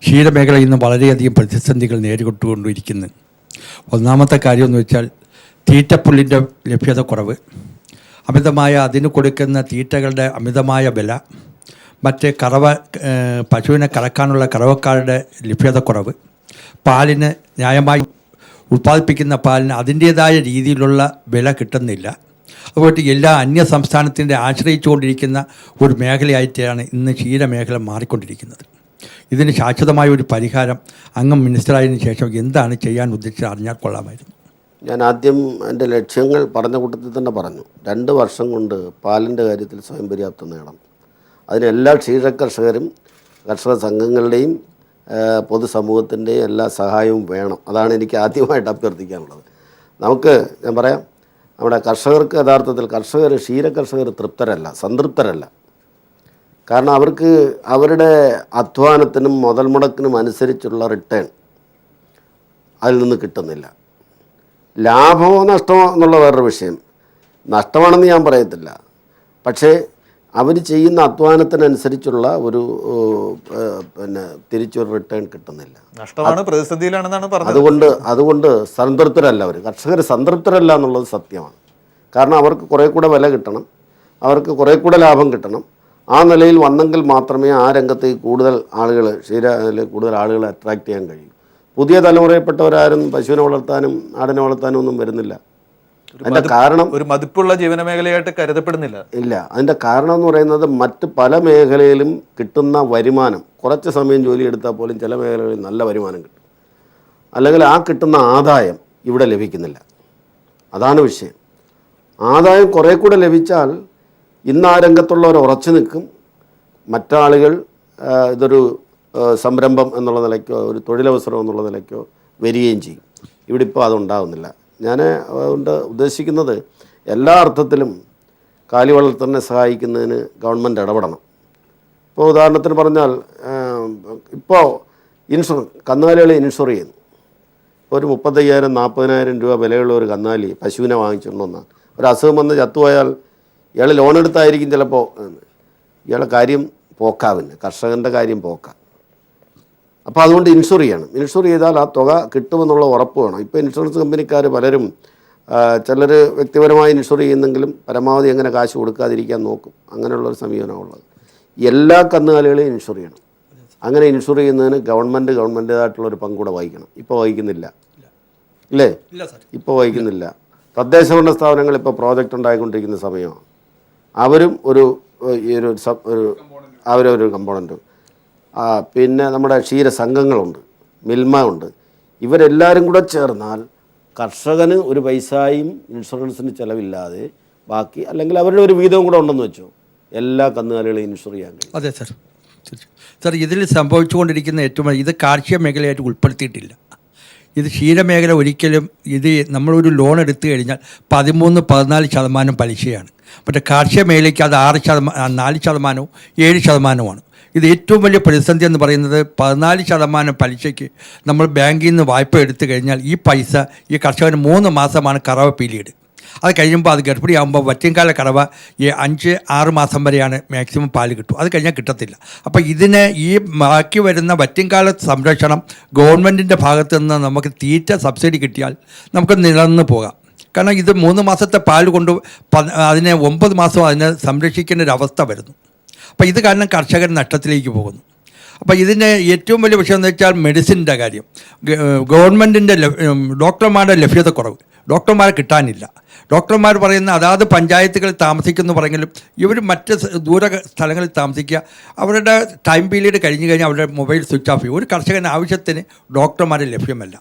ക്ഷീരമേഖല ഇന്ന് വളരെയധികം പ്രതിസന്ധികൾ നേരിട്ടുകൊണ്ടിരിക്കുന്നു. ഒന്നാമത്തെ കാര്യമെന്ന് വെച്ചാൽ തീറ്റപ്പുല്ലിൻ്റെ ലഭ്യത കുറവ്, അമിതമായ അതിന് കൊടുക്കുന്ന തീറ്റകളുടെ അമിതമായ വില, മറ്റ് പശുവിനെ കറക്കാനുള്ള കറവക്കാരുടെ ലഭ്യത കുറവ്, പാലിന് ന്യായമായി ഉൽപ്പാദിപ്പിക്കുന്ന പാലിന് അതിൻ്റേതായ രീതിയിലുള്ള വില കിട്ടുന്നില്ല. അതുപോലെ എല്ലാ അന്യ സംസ്ഥാനത്തിൻ്റെ ആശ്രയിച്ചുകൊണ്ടിരിക്കുന്ന ഒരു മേഖലയായിട്ടാണ് ഇന്ന് ക്ഷീരമേഖല മാറിക്കൊണ്ടിരിക്കുന്നത്. ഇതിന് ശാശ്വതമായ ഒരു പരിഹാരം അങ്ങ് മിനിസ്റ്ററായതിനു ശേഷം എന്താണ് ചെയ്യാൻ ഉദ്ദേശിച്ചത് അറിഞ്ഞാൽ കൊള്ളാമായിരുന്നു. ഞാൻ ആദ്യം എൻ്റെ ലക്ഷ്യങ്ങൾ പറഞ്ഞ കൂട്ടത്തിൽ തന്നെ പറഞ്ഞു. 2 വർഷം കൊണ്ട് പാലിൻ്റെ കാര്യത്തിൽ സ്വയം പര്യാപ്തം നേടണം. അതിന് എല്ലാ ക്ഷീരകർഷകരും കർഷക സംഘങ്ങളുടെയും പൊതുസമൂഹത്തിൻ്റെയും എല്ലാ സഹായവും വേണം. അതാണ് എനിക്ക് ആദ്യമായിട്ട് അഭ്യർത്ഥിക്കാനുള്ളത്. ഞാൻ പറയാം, നമ്മുടെ കർഷകർക്ക് യഥാർത്ഥത്തിൽ ക്ഷീരകർഷകർ തൃപ്തരല്ല, സംതൃപ്തരല്ല. കാരണം അവർക്ക് അവരുടെ അധ്വാനത്തിനും മുതൽ മുടക്കിനും അനുസരിച്ചുള്ള റിട്ടേൺ അതിൽ നിന്ന് കിട്ടുന്നില്ല. ലാഭമോ നഷ്ടമോ എന്നുള്ള വേറൊരു വിഷയം. നഷ്ടമാണെന്ന് ഞാൻ പറയത്തില്ല, പക്ഷേ അവർ ചെയ്യുന്ന അധ്വാനത്തിനനുസരിച്ചുള്ള ഒരു തിരിച്ചൊരു റിട്ടേൺ കിട്ടുന്നില്ല. നഷ്ടമാണ്, പ്രതിസന്ധിയിലാണെന്നാണ് പറഞ്ഞത്. അതുകൊണ്ട് സംതൃപ്തരല്ല കർഷകർ സംതൃപ്തരല്ല എന്നുള്ളത് സത്യമാണ്. കാരണം അവർക്ക് കുറേ കൂടെ വില കിട്ടണം, അവർക്ക് കുറേ കൂടെ ലാഭം കിട്ടണം. ആ നിലയിൽ വന്നെങ്കിൽ മാത്രമേ ആ രംഗത്തേക്ക് കൂടുതൽ ആളുകളെ അട്രാക്റ്റ് ചെയ്യാൻ കഴിയൂ. പുതിയ തലമുറയിൽപ്പെട്ടവരാരും പശുവിനെ വളർത്താനും ആടിനെ വളർത്താനും ഒന്നും വരുന്നില്ല. അതിൻ്റെ കാരണം ഒരു മതിപ്പുള്ള ജീവന മേഖലയായിട്ട് കരുതപ്പെടുന്നില്ല. അതിൻ്റെ കാരണം എന്ന് പറയുന്നത് മറ്റ് പല മേഖലയിലും കിട്ടുന്ന വരുമാനം, കുറച്ച് സമയം ജോലി എടുത്താൽ പോലും ചില മേഖലകളിൽ നല്ല വരുമാനം കിട്ടും, അല്ലെങ്കിൽ ആ കിട്ടുന്ന ആദായം ഇവിടെ ലഭിക്കുന്നില്ല. അതാണ് വിഷയം. ആദായം കുറേ കൂടെ ലഭിച്ചാൽ ഇന്ന് ആ രംഗത്തുള്ളവർ ഉറച്ചു നിൽക്കും, മറ്റാളുകൾ ഇതൊരു സംരംഭം എന്നുള്ള നിലയ്ക്കോ ഒരു തൊഴിലവസരം എന്നുള്ള നിലയ്ക്കോ വരികയും ചെയ്യും. ഇവിടെ ഇപ്പോൾ അതുണ്ടാകുന്നില്ല. ഞാൻ അതുകൊണ്ട് ഉദ്ദേശിക്കുന്നത് എല്ലാ അർത്ഥത്തിലും കാലി വളർത്തലിനെ സഹായിക്കുന്നതിന് ഗവൺമെൻറ് ഇടപെടണം. ഇപ്പോൾ ഉദാഹരണത്തിന് പറഞ്ഞാൽ ഇപ്പോൾ കന്നുകാലികളെ ഇൻഷുർ ചെയ്യുന്നു. ഒരു 35,000-40,000 രൂപ വിലയുള്ള ഒരു കന്നാലി പശുവിനെ വാങ്ങിച്ചിട്ടുണ്ടെന്നാണ്. ഒരു അസുഖം വന്ന് ചത്തുപോയാൽ ഇയാൾ ലോൺ എടുത്തായിരിക്കും ചിലപ്പോൾ ഇയാളെ കാര്യം പോക്കാവില്ല, കർഷകൻ്റെ കാര്യം പോക്കാം. അപ്പോൾ അതുകൊണ്ട് ഇൻഷുർ ചെയ്യണം. ഇൻഷുർ ചെയ്താൽ ആ തുക കിട്ടുമെന്നുള്ള ഉറപ്പ് വേണം. ഇപ്പോൾ ഇൻഷുറൻസ് കമ്പനിക്കാർ പലരും ചിലർ വ്യക്തിപരമായി ഇൻഷുർ ചെയ്യുന്നെങ്കിലും പരമാവധി എങ്ങനെ കാശ് കൊടുക്കാതിരിക്കാൻ നോക്കും. അങ്ങനെയുള്ളൊരു സമീപനമുള്ളത്. എല്ലാ കന്നുകാലികളെയും ഇൻഷുർ ചെയ്യണം. അങ്ങനെ ഇൻഷുർ ചെയ്യുന്നതിന് ഗവൺമെൻറ്റേതായിട്ടുള്ളൊരു പങ്കുകൂടെ വഹിക്കണം. ഇപ്പോൾ വഹിക്കുന്നില്ല, ഇല്ലേ? ഇപ്പോൾ വഹിക്കുന്നില്ല. തദ്ദേശഭരണ സ്ഥാപനങ്ങൾ ഇപ്പോൾ പ്രോജക്റ്റ് ഉണ്ടായിക്കൊണ്ടിരിക്കുന്ന സമയമാണ്. അവരും അവരൊരു കമ്പോണൻറ്റ്. പിന്നെ നമ്മുടെ ക്ഷീരസംഘങ്ങളുണ്ട്, മിൽമ ഉണ്ട്. ഇവരെല്ലാവരും കൂടെ ചേർന്നാൽ കർഷകന് ഒരു പൈസയും ഇൻഷുറൻസിന് ചിലവില്ലാതെ ബാക്കി, അല്ലെങ്കിൽ അവരുടെ ഒരു വീതവും കൂടെ ഉണ്ടെന്ന് വെച്ചോ, എല്ലാ കന്നുകാലികളെയും ഇൻഷുർ ചെയ്യാൻ കഴിയും. അതെ സാർ. സാർ, ഇതിൽ സംഭവിച്ചുകൊണ്ടിരിക്കുന്ന ഏറ്റവും ഇത് കാർഷിക മേഖലയായിട്ട് ഉൾപ്പെടുത്തിയിട്ടില്ല. ഇത് ക്ഷീരമേഖല ഒരിക്കലും നമ്മളൊരു ലോൺ എടുത്തു കഴിഞ്ഞാൽ 13-14% പലിശയാണ്. പക്ഷേ കാർഷിക മേഖലയ്ക്ക് അത് 4%, 7%. ഇത് ഏറ്റവും വലിയ പ്രതിസന്ധി എന്ന് പറയുന്നത് 14% പലിശയ്ക്ക് നമ്മൾ ബാങ്കിൽ നിന്ന് വായ്പ എടുത്തു കഴിഞ്ഞാൽ ഈ പൈസ ഈ കർഷകന് 3 മാസമാണ് കറവ പീരീഡ്. അത് കഴിയുമ്പോൾ അത് ഗർഭിണിയാകുമ്പോൾ വറ്റിയങ്കാല കറവ 5-6 മാസം വരെയാണ് മാക്സിമം പാല് കിട്ടും. അത് കഴിഞ്ഞാൽ കിട്ടത്തില്ല. അപ്പോൾ ഇതിന് ഈ ബാക്കി വരുന്ന വറ്റിയങ്കാല സംരക്ഷണം ഗവൺമെൻറ്റിൻ്റെ ഭാഗത്തു നിന്ന് നമുക്ക് തീറ്റ സബ്സിഡി കിട്ടിയാൽ നമുക്ക് നിലനിന്ന് പോകാം. കാരണം ഇത് 3 മാസത്തെ പാല് കൊണ്ട് അതിനെ 9 മാസം അതിനെ സംരക്ഷിക്കേണ്ട ഒരു അവസ്ഥ വരുന്നു. അപ്പോൾ ഇത് കാരണം കർഷകൻ നഷ്ടത്തിലേക്ക് പോകുന്നു. അപ്പോൾ ഇതിൻ്റെ ഏറ്റവും വലിയ വിഷയം എന്ന് വെച്ചാൽ മെഡിസിൻ്റെ കാര്യം. ഗവൺമെൻറ്റിൻ്റെ ഡോക്ടർമാരുടെ ലഭ്യതക്കുറവ്, ഡോക്ടർമാരെ കിട്ടാനില്ല. ഡോക്ടർമാർ പറയുന്ന അതാത് പഞ്ചായത്തുകളിൽ താമസിക്കുമെന്ന് പറഞ്ഞെങ്കിലും ഇവർ മറ്റ് ദൂര സ്ഥലങ്ങളിൽ താമസിക്കുക, അവരുടെ ടൈം പീരീഡ് കഴിഞ്ഞ് കഴിഞ്ഞാൽ അവരുടെ മൊബൈൽ സ്വിച്ച് ഓഫ് ചെയ്യും. ഒരു കർഷകന് ആവശ്യത്തിന് ഡോക്ടർമാരെ ലഭ്യമല്ല.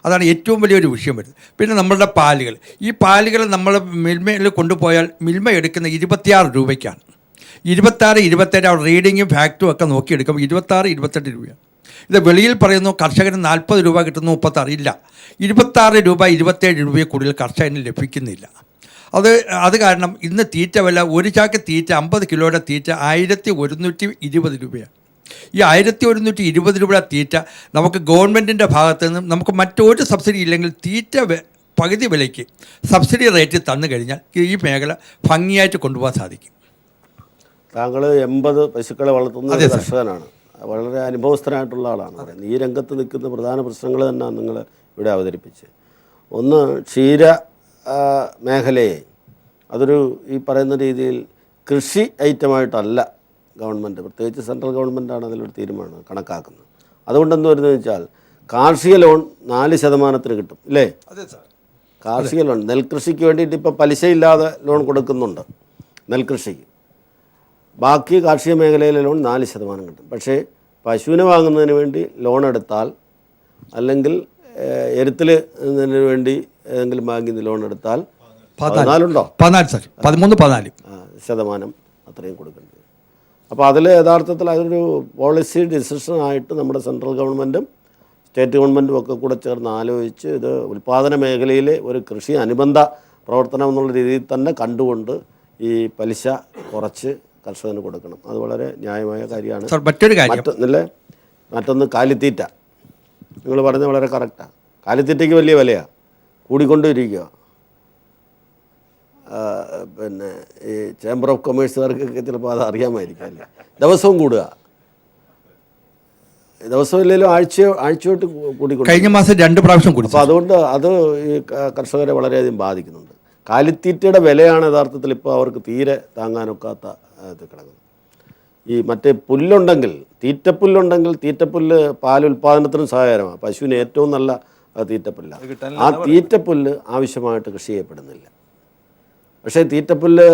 അതാണ് ഏറ്റവും വലിയൊരു വിഷയം വരുന്നത്. പിന്നെ നമ്മളുടെ പാലുകൾ, ഈ പാലുകൾ നമ്മൾ മിൽമയിൽ കൊണ്ടുപോയാൽ മിൽമ എടുക്കുന്ന 26 രൂപയ്ക്കാണ്. 26-27 അവർ റീഡിങ്ങും ഫാക്റ്റും ഒക്കെ നോക്കിയെടുക്കുമ്പോൾ 26-28 രൂപയാണ്. ഇത് വെളിയിൽ പറയുന്നു കർഷകന് 40 രൂപ കിട്ടുന്നു, 36 ഇല്ല. 26 രൂപ 27 രൂപയെ കൂടുതൽ കർഷകന് ലഭിക്കുന്നില്ല. അത് കാരണം ഇന്ന് തീറ്റ വില, ഒരു ചാക്ക് തീറ്റ 50 കിലോയുടെ തീറ്റ 1120 രൂപയാണ്. ഈ 1120 രൂപയുടെ തീറ്റ നമുക്ക് ഗവൺമെൻറ്റിൻ്റെ ഭാഗത്ത് നിന്നും നമുക്ക് മറ്റൊരു സബ്സിഡി ഇല്ലെങ്കിൽ തീറ്റ പകുതി വിലയ്ക്ക് സബ്സിഡി റേറ്റ് തന്നു കഴിഞ്ഞാൽ ഈ മേഖല ഭംഗിയായിട്ട് കൊണ്ടുപോകാൻ സാധിക്കും. താങ്കൾ 80 പശുക്കളെ വളർത്തുന്ന കർഷകനാണ്, വളരെ അനുഭവസ്ഥനായിട്ടുള്ള ആളാണ്. ഈ രംഗത്ത് നിൽക്കുന്ന പ്രധാന പ്രശ്നങ്ങൾ തന്നെയാണ് നിങ്ങൾ ഇവിടെ അവതരിപ്പിച്ച്. ഒന്ന്, ക്ഷീര മേഖലയെ അതൊരു ഈ പറയുന്ന രീതിയിൽ കൃഷി ഐറ്റമായിട്ടല്ല ഗവൺമെൻറ്, പ്രത്യേകിച്ച് സെൻട്രൽ ഗവൺമെൻറ്റാണ് അതിലൊരു തീരുമാനം കണക്കാക്കുന്നത്. അതുകൊണ്ട് എന്ത് വരുന്നതെന്ന് വെച്ചാൽ കാർഷിക ലോൺ 4% കിട്ടും, ഇല്ലേ? കാർഷിക ലോൺ നെൽകൃഷിക്ക് വേണ്ടിയിട്ട് ഇപ്പോൾ പലിശയില്ലാതെ ലോൺ കൊടുക്കുന്നുണ്ട് നെൽകൃഷിക്ക്. ബാക്കി കാർഷിക മേഖലയിലെ ലോൺ 4% കിട്ടും. പക്ഷേ പശുവിനെ വാങ്ങുന്നതിന് വേണ്ടി ലോൺ എടുത്താൽ, അല്ലെങ്കിൽ എരുത്തിൽ വേണ്ടി ഏതെങ്കിലും ബാങ്കിൽ ലോൺ എടുത്താൽ 13% അത്രയും കൊടുക്കേണ്ടി വരും. അപ്പോൾ അതിൽ യഥാർത്ഥത്തിൽ അതൊരു പോളിസി ഡിസിഷനായിട്ട് നമ്മുടെ സെൻട്രൽ ഗവൺമെൻറ്റും സ്റ്റേറ്റ് ഗവൺമെൻറ്റും ഒക്കെ കൂടെ ചേർന്ന് ആലോചിച്ച് ഇത് ഉൽപ്പാദന മേഖലയിലെ ഒരു കൃഷി അനുബന്ധ പ്രവർത്തനം എന്നുള്ള രീതിയിൽ തന്നെ കണ്ടുകൊണ്ട് ഈ പലിശ കുറച്ച് കർഷകന് കൊടുക്കണം. അത് വളരെ ന്യായമായ കാര്യമാണ്. മറ്റൊന്ന് കാലിത്തീറ്റ. നിങ്ങൾ പറഞ്ഞത് വളരെ കറക്റ്റാണ്. കാലിത്തീറ്റയ്ക്ക് വലിയ വിലയാണ്, കൂടിക്കൊണ്ടിരിക്കുക. പിന്നെ ഈ ചേംബർ ഓഫ് കൊമേഴ്സുകാർക്കൊക്കെ ചിലപ്പോൾ അത് അറിയാമായിരിക്കും, അല്ലേ? ദിവസവും കൂടുക, ദിവസവും ഇല്ലെങ്കിലും ആഴ്ചയായിട്ട് കൂടിക്കൊണ്ട് കഴിഞ്ഞ മാസം 2 പ്രാവശ്യം കൂടി. അപ്പോൾ അതുകൊണ്ട് അത് ഈ കർഷകരെ വളരെയധികം ബാധിക്കുന്നുണ്ട്. കാലിത്തീറ്റയുടെ വിലയാണ് യഥാർത്ഥത്തിൽ ഇപ്പോൾ അവർക്ക് തീരെ താങ്ങാനൊക്കാത്ത ഇത് കിടക്കുന്നത്. ഈ മറ്റേ പുല്ലുണ്ടെങ്കിൽ, തീറ്റപ്പുല്ല് പാലുൽപാദനത്തിനും സഹായകരമാണ്. പശുവിന് ഏറ്റവും നല്ല തീറ്റപ്പുല്ലാണ്. ആ തീറ്റപ്പുല്ല് ആവശ്യമായിട്ട് കൃഷി ചെയ്യപ്പെടുന്നില്ല. പക്ഷേ തീറ്റപ്പുല്ല്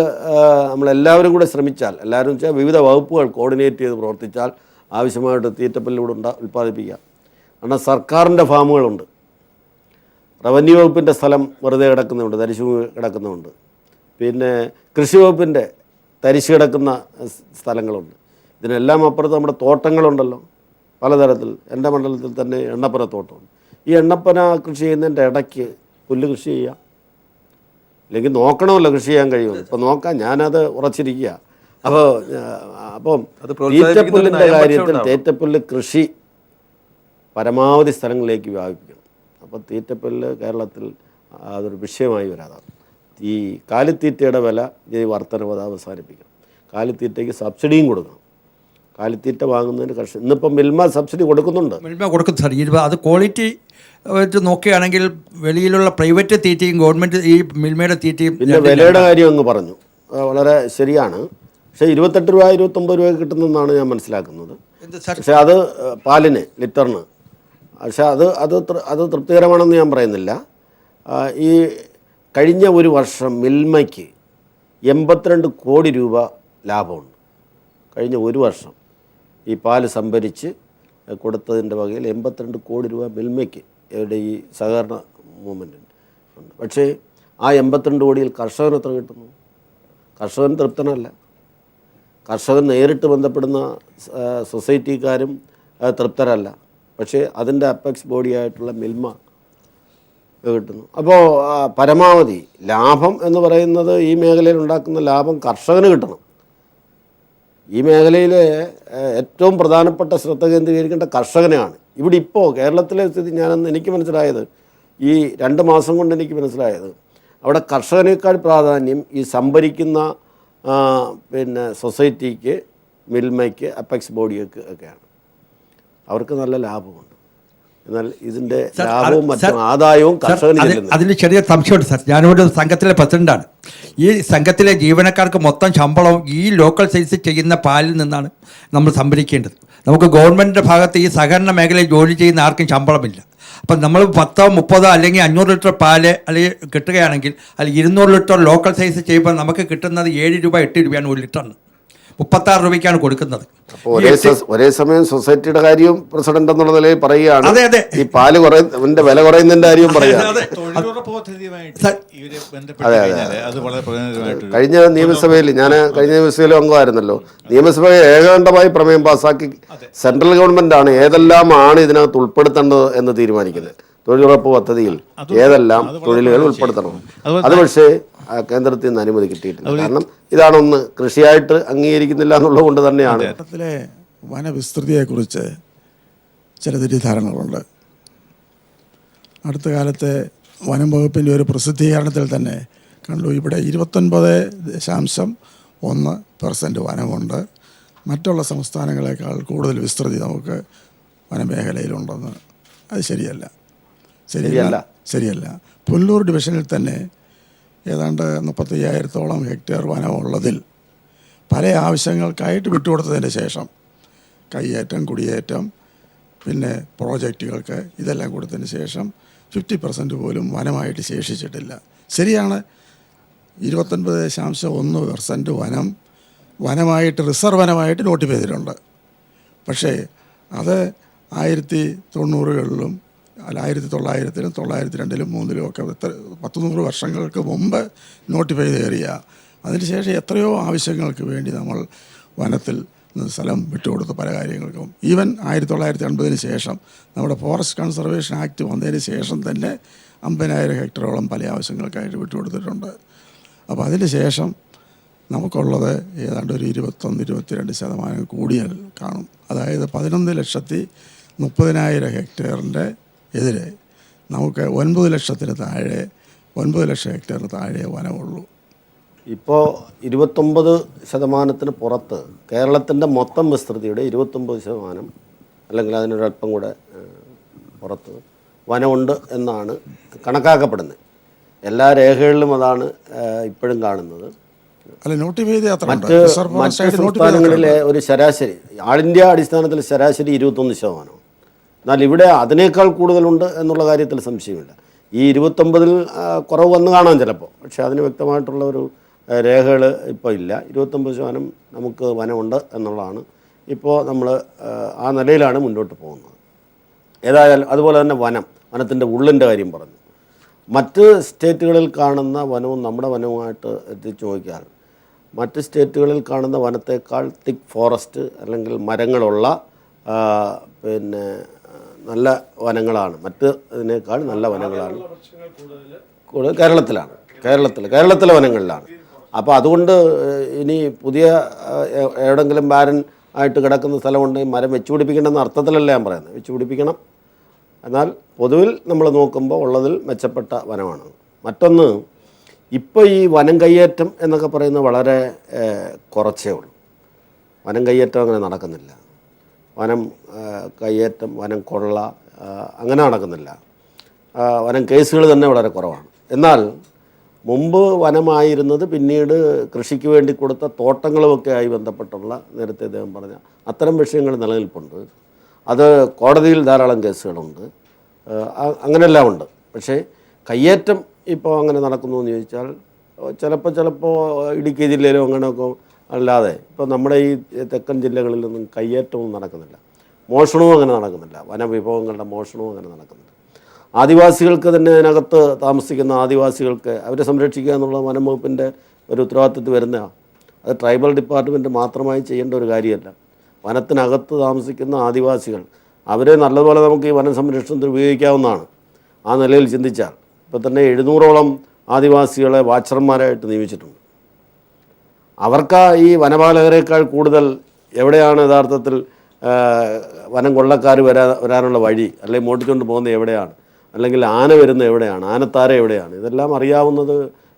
നമ്മളെല്ലാവരും കൂടെ ശ്രമിച്ചാൽ, എല്ലാവരും വെച്ചാൽ വിവിധ വകുപ്പുകൾ കോർഡിനേറ്റ് ചെയ്ത് പ്രവർത്തിച്ചാൽ ആവശ്യമായിട്ട് തീറ്റപ്പുല്ല് ഇവിടെ ഉൽപ്പാദിപ്പിക്കാം. കാരണം സർക്കാരിൻ്റെ ഫാമുകളുണ്ട്, റവന്യൂ വകുപ്പിൻ്റെ സ്ഥലം വെറുതെ കിടക്കുന്നുണ്ട്, തരിശു കിടക്കുന്നുണ്ട്. പിന്നെ കൃഷി വകുപ്പിൻ്റെ തരിശ് കിടക്കുന്ന സ്ഥലങ്ങളുണ്ട്. ഇതിനെല്ലാം അപ്പുറത്ത് നമ്മുടെ തോട്ടങ്ങളുണ്ടല്ലോ പലതരത്തിൽ. എൻ്റെ മണ്ഡലത്തിൽ തന്നെ എണ്ണപ്പന തോട്ടമുണ്ട്. ഈ എണ്ണപ്പന കൃഷി ചെയ്യുന്നതിൻ്റെ ഇടയ്ക്ക് പുല്ല് കൃഷി ചെയ്യാം, അല്ലെങ്കിൽ നോക്കണമല്ലോ കൃഷി ചെയ്യാൻ കഴിയുമെന്ന്. ഇപ്പം നോക്കാം, ഞാനത് ഉറച്ചിരിക്കുക. അപ്പം തീറ്റപ്പുല്ലിൻ്റെ കാര്യത്തിൽ തീറ്റപ്പുല്ല് കൃഷി പരമാവധി സ്ഥലങ്ങളിലേക്ക് വ്യാപിപ്പിക്കണം. അപ്പോൾ തീറ്റപ്പുല്ല് കേരളത്തിൽ അതൊരു വിഷയമായി വരാതാണ്. ഈ കാലിത്തീറ്റയുടെ വില വർധനവ് അത് അവസാനിപ്പിക്കണം. കാലിത്തീറ്റയ്ക്ക് സബ്സിഡിയും കൊടുക്കണം. കാലിത്തീറ്റ വാങ്ങുന്നതിന് കർഷകർ ഇന്നിപ്പം മിൽമ സബ്സിഡി കൊടുക്കുന്നുണ്ട്. മിൽമ കൊടുക്കും സാർ. അത് ക്വാളിറ്റി വെച്ച് നോക്കുകയാണെങ്കിൽ വെളിയിലുള്ള പ്രൈവറ്റ് തീറ്റയും ഗവൺമെൻറ് ഈ മിൽമയുടെ തീറ്റയും. പിന്നെ വിലയുടെ കാര്യം അങ്ങ് പറഞ്ഞു, വളരെ ശരിയാണ്. പക്ഷേ 28 രൂപ 29 രൂപ കിട്ടുന്നതെന്നാണ് ഞാൻ മനസ്സിലാക്കുന്നത്. പക്ഷേ അത് പാലിന് ലിറ്ററിന്. പക്ഷേ അത് തൃപ്തികരമാണെന്ന് ഞാൻ പറയുന്നില്ല. ഈ കഴിഞ്ഞ ഒരു വർഷം മിൽമയ്ക്ക് 82 കോടി രൂപ ലാഭമുണ്ട്. കഴിഞ്ഞ ഒരു വർഷം ഈ പാല് സംഭരിച്ച് കൊടുത്തതിൻ്റെ വകയിൽ 82 കോടി രൂപ മിൽമയ്ക്ക് ഇവിടെ ഈ സഹകരണ മൂവ്മെൻറ്റിന് ഉണ്ട്. പക്ഷേ ആ 82 കോടിയിൽ കർഷകന് എത്ര കിട്ടുന്നു? കർഷകൻ തൃപ്തനല്ല. കർഷകൻ നേരിട്ട് ബന്ധപ്പെടുന്ന സൊസൈറ്റിക്കാരും തൃപ്തരല്ല. പക്ഷേ അതിൻ്റെ അപ്പെക്സ് ബോഡിയായിട്ടുള്ള മിൽമ കിട്ടുന്നു. അപ്പോൾ പരമാവധി ലാഭം എന്ന് പറയുന്നത് ഈ മേഖലയിൽ ഉണ്ടാക്കുന്ന ലാഭം കർഷകന് കിട്ടണം. ഈ മേഖലയിലെ ഏറ്റവും പ്രധാനപ്പെട്ട ശ്രദ്ധ കേന്ദ്രീകരിക്കേണ്ട കർഷകനെയാണ്. ഇവിടെ ഇപ്പോൾ കേരളത്തിലെ സ്ഥിതി എനിക്ക് മനസ്സിലായത്, ഈ 2 മാസം കൊണ്ട് എനിക്ക് മനസ്സിലായത്, അവിടെ കർഷകനേക്കാൾ പ്രാധാന്യം ഈ സംഭരിക്കുന്ന പിന്നെ സൊസൈറ്റിക്ക്, മിൽമയ്ക്ക്, അപ്പെക്സ് ബോഡിയൊക്കെ ഒക്കെയാണ്. അവർക്ക് നല്ല ലാഭമുണ്ട്. എന്നാൽ ഇതിൻ്റെ ലാഭവും മറ്റും ആദായവും കർഷകന്. അതിൽ ചെറിയ സംശയമുണ്ട് സാർ. ഞാനൊരു സംഘത്തിലെ പ്രസിഡൻ്റാണ്. ഈ സംഘത്തിലെ ജീവനക്കാർക്ക് മൊത്തം ശമ്പളവും ഈ ലോക്കൽ സൈസ് ചെയ്യുന്ന പാലിൽ നിന്നാണ് നമ്മൾ സംഭരിക്കേണ്ടത്. നമുക്ക് ഗവൺമെൻറ്റിൻ്റെ ഭാഗത്ത് ഈ സഹകരണ മേഖലയിൽ ജോലി ചെയ്യുന്ന ആർക്കും ശമ്പളമില്ല. അപ്പം നമ്മൾ 10, 30 അല്ലെങ്കിൽ 500 ലിറ്റർ പാല് അല്ലെങ്കിൽ കിട്ടുകയാണെങ്കിൽ അതിൽ 200 ലിറ്റർ ലോക്കൽ സൈസ് ചെയ്യുമ്പോൾ നമുക്ക് കിട്ടുന്നത് 7 രൂപ 8 രൂപയാണ് ഒരു ലിറ്ററിന്. 36 രൂപയ്ക്കാണ് കൊടുക്കുന്നത്. അപ്പോൾ ഒരേ സമയം സൊസൈറ്റിയുടെ കാര്യവും പ്രസിഡന്റ് എന്നുള്ള നിലയിൽ പറയുകയാണ്. അതെ അതെ, ഈ പാല് വില കുറയുന്നതിന്റെ കാര്യവും പറയുകയാണ്. കഴിഞ്ഞ നിയമസഭയിൽ കഴിഞ്ഞ നിയമസഭയിലും അംഗമായിരുന്നല്ലോ. നിയമസഭയിൽ ഏകകണ്ഠമായി പ്രമേയം പാസ്സാക്കി സെൻട്രൽ ഗവൺമെന്റാണ് ഏതെല്ലാമാണ് ഇതിനകത്ത് ഉൾപ്പെടുത്തേണ്ടത് എന്ന് തീരുമാനിക്കുന്നത്. തൊഴിലുറപ്പ് പദ്ധതിയിൽ ഏതെല്ലാം തൊഴിലുകൾ ഉൾപ്പെടുത്തണം. അത് പക്ഷേ കേന്ദ്രത്തിൽ നിന്ന് അനുമതി കിട്ടിയിട്ടില്ല. കാരണം ഇതാണൊന്ന് കൃഷിയായിട്ട് അംഗീകരിക്കുന്നില്ല എന്നുള്ളത് കൊണ്ട് തന്നെയാണ്. കേരളത്തിലെ വനവിസ്തൃതിയെക്കുറിച്ച് ചില തെറ്റിദ്ധാരണകളുണ്ട്. അടുത്ത കാലത്തെ വനം വകുപ്പിൻ്റെ ഒരു പ്രസിദ്ധീകരണത്തിൽ തന്നെ കണ്ടു, ഇവിടെ 29.1% വനമുണ്ട്. മറ്റുള്ള സംസ്ഥാനങ്ങളെക്കാൾ കൂടുതൽ വിസ്തൃതി നമുക്ക് വനമേഖലയിലുണ്ടെന്ന്. അത് ശരിയല്ല. പുനലൂർ ഡിവിഷനിൽ തന്നെ ഏതാണ്ട് 35,000-ഓളം ഹെക്ടർ വനമുള്ളതിൽ പല ആവശ്യങ്ങൾക്കായിട്ട് വിട്ടുകൊടുത്തതിന് ശേഷം കയ്യേറ്റം, കുടിയേറ്റം, പിന്നെ പ്രോജക്റ്റുകൾക്ക് ഇതെല്ലാം കൊടുത്തതിന് ശേഷം 50% പോലും വനമായിട്ട് ശേഷിച്ചിട്ടില്ല. ശരിയാണ്, 29.1% വനമായിട്ട് റിസർവ് വനമായിട്ട് നോട്ടിഫൈ ചെയ്തിട്ടുണ്ട്. പക്ഷേ അത് 1990-കളിലും 1900-ലും 1902-ലും 1903-ലും ഒക്കെ 100 വർഷങ്ങൾക്ക് മുമ്പ് നോട്ടിഫൈ ചെയ്തേറിയ. അതിനുശേഷം എത്രയോ ആവശ്യങ്ങൾക്ക് വേണ്ടി നമ്മൾ വനത്തിൽ സ്ഥലം വിട്ടുകൊടുത്തു പല കാര്യങ്ങൾക്കും. ഈവൻ 1980-ന് ശേഷം നമ്മുടെ ഫോറസ്റ്റ് കൺസർവേഷൻ ആക്ട് വന്നതിന് ശേഷം തന്നെ 50,000 ഹെക്ടറോളം പല ആവശ്യങ്ങൾക്കായിട്ട് വിട്ടുകൊടുത്തിട്ടുണ്ട്. അപ്പോൾ അതിന് ശേഷം നമുക്കുള്ളത് ഏതാണ്ട് ഒരു 21-22% കൂടിയാൽ കാണും. അതായത് 11,30,000 ഹെക്ടറിൻ്റെ എതിരെ നമുക്ക് 9 ലക്ഷത്തിന് താഴെ 9 ലക്ഷം ഹെക്ടറിന് താഴെ വനമുള്ളൂ. ഇപ്പോൾ 29% പുറത്ത് കേരളത്തിൻ്റെ മൊത്തം വിസ്തൃതിയുടെ 29% അല്ലെങ്കിൽ അതിനൊരല്പം കൂടെ പുറത്ത് വനമുണ്ട് എന്നാണ് കണക്കാക്കപ്പെടുന്നത്. എല്ലാ രേഖകളിലും അതാണ് ഇപ്പോഴും കാണുന്നത്. മറ്റ് സംസ്ഥാനങ്ങളിലെ ഒരു ശരാശരി ആൾ ഇന്ത്യ അടിസ്ഥാനത്തിൽ ശരാശരി 21%. എന്നാൽ ഇവിടെ അതിനേക്കാൾ കൂടുതലുണ്ട് എന്നുള്ള കാര്യത്തിൽ സംശയമില്ല. ഈ 29-ൽ കുറവ് വന്ന് കാണാം ചിലപ്പോൾ, പക്ഷേ അതിന് വ്യക്തമായിട്ടുള്ള ഒരു രേഖകൾ ഇപ്പോൾ ഇല്ല. 29% നമുക്ക് വനമുണ്ട് എന്നുള്ളതാണ്. ഇപ്പോൾ നമ്മൾ ആ നിലയിലാണ് മുന്നോട്ട് പോകുന്നത്. ഏതായാലും അതുപോലെ തന്നെ വനത്തിൻ്റെ ഉള്ളിൻ്റെ കാര്യം പറഞ്ഞു. മറ്റ് സ്റ്റേറ്റുകളിൽ കാണുന്ന വനവും നമ്മുടെ വനവുമായിട്ട് എത്തിച്ചു നോക്കിയാൽ മറ്റ് സ്റ്റേറ്റുകളിൽ കാണുന്ന വനത്തേക്കാൾ തിക്ക് ഫോറസ്റ്റ് അല്ലെങ്കിൽ മരങ്ങളുള്ള പിന്നെ നല്ല വനങ്ങളാണ്, മറ്റ് ഇതിനേക്കാൾ നല്ല വനങ്ങളാണ് കൂടുതൽ കേരളത്തിലെ വനങ്ങളിലാണ്. അപ്പോൾ അതുകൊണ്ട് ഇനി പുതിയ എവിടെങ്കിലും ബാരൻ ആയിട്ട് കിടക്കുന്ന സ്ഥലമുണ്ടെങ്കിൽ മരം വെച്ച് പിടിപ്പിക്കണമെന്ന അർത്ഥത്തിലല്ല ഞാൻ പറയുന്നത്, വെച്ച് പിടിപ്പിക്കണം. എന്നാൽ പൊതുവിൽ നമ്മൾ നോക്കുമ്പോൾ ഉള്ളതിൽ മെച്ചപ്പെട്ട വനമാണ്. മറ്റൊന്ന്, ഇപ്പോൾ ഈ വനം കയ്യേറ്റം എന്നൊക്കെ പറയുന്നത് വളരെ കുറച്ചേ ഉള്ളൂ. വനം കയ്യേറ്റം അങ്ങനെ നടക്കുന്നില്ല. വനം കയ്യേറ്റം, വനം കൊള്ള അങ്ങനെ നടക്കുന്നില്ല. വനം കേസുകൾ തന്നെ വളരെ കുറവാണ്. എന്നാൽ മുമ്പ് വനമായിരുന്നത് പിന്നീട് കൃഷിക്ക് വേണ്ടി കൊടുത്ത തോട്ടങ്ങളുമൊക്കെ ആയി ബന്ധപ്പെട്ടുള്ള, നേരത്തെ അദ്ദേഹം പറഞ്ഞ അത്തരം വിഷയങ്ങൾ നിലനിൽപ്പുണ്ട്. അത് കോടതിയിൽ ധാരാളം കേസുകളുണ്ട്, അങ്ങനെയെല്ലാം ഉണ്ട്. പക്ഷേ കയ്യേറ്റം ഇപ്പോൾ അങ്ങനെ നടക്കുന്നു എന്ന് ചോദിച്ചാൽ ചിലപ്പോൾ ഇടുക്കി ജില്ലയിലും അങ്ങനെയൊക്കെ അല്ലാതെ ഇപ്പോൾ നമ്മുടെ ഈ തെക്കൻ ജില്ലകളിലൊന്നും കയ്യേറ്റവും നടക്കുന്നില്ല, മോഷണവും അങ്ങനെ നടക്കുന്നില്ല, വനവിഭവങ്ങളുടെ മോഷണവും അങ്ങനെ നടക്കുന്നില്ല. ആദിവാസികൾക്ക് തന്നെ അതിനകത്ത് താമസിക്കുന്ന ആദിവാസികൾക്ക് അവരെ സംരക്ഷിക്കുക എന്നുള്ള വനം വകുപ്പിൻ്റെ ഒരു ഉത്തരവാദിത്വത്തിൽ വരുന്നതാണ്. അത് ട്രൈബൽ ഡിപ്പാർട്ട്മെൻറ്റ് മാത്രമായി ചെയ്യേണ്ട ഒരു കാര്യമല്ല. വനത്തിനകത്ത് താമസിക്കുന്ന ആദിവാസികൾ, അവരെ നല്ലതുപോലെ നമുക്ക് ഈ വനം സംരക്ഷണത്തിന് ഉപയോഗിക്കാവുന്നതാണ്. ആ നിലയിൽ ചിന്തിച്ചാൽ ഇപ്പോൾ തന്നെ 700ഓളം ആദിവാസികളെ വാച്ചർമാരായിട്ട് നിയമിച്ചിട്ടുണ്ട്. അവർക്ക് ഈ വനപാലകരെക്കാൾ കൂടുതൽ എവിടെയാണ് യഥാർത്ഥത്തിൽ വനം കൊള്ളക്കാർ വരാനുള്ള വഴി, അല്ലെങ്കിൽ മോട്ടിക്കൊണ്ട് പോകുന്നത് എവിടെയാണ്, അല്ലെങ്കിൽ ആന വരുന്നത് എവിടെയാണ്, ആനത്താര എവിടെയാണ്, ഇതെല്ലാം അറിയാവുന്നത്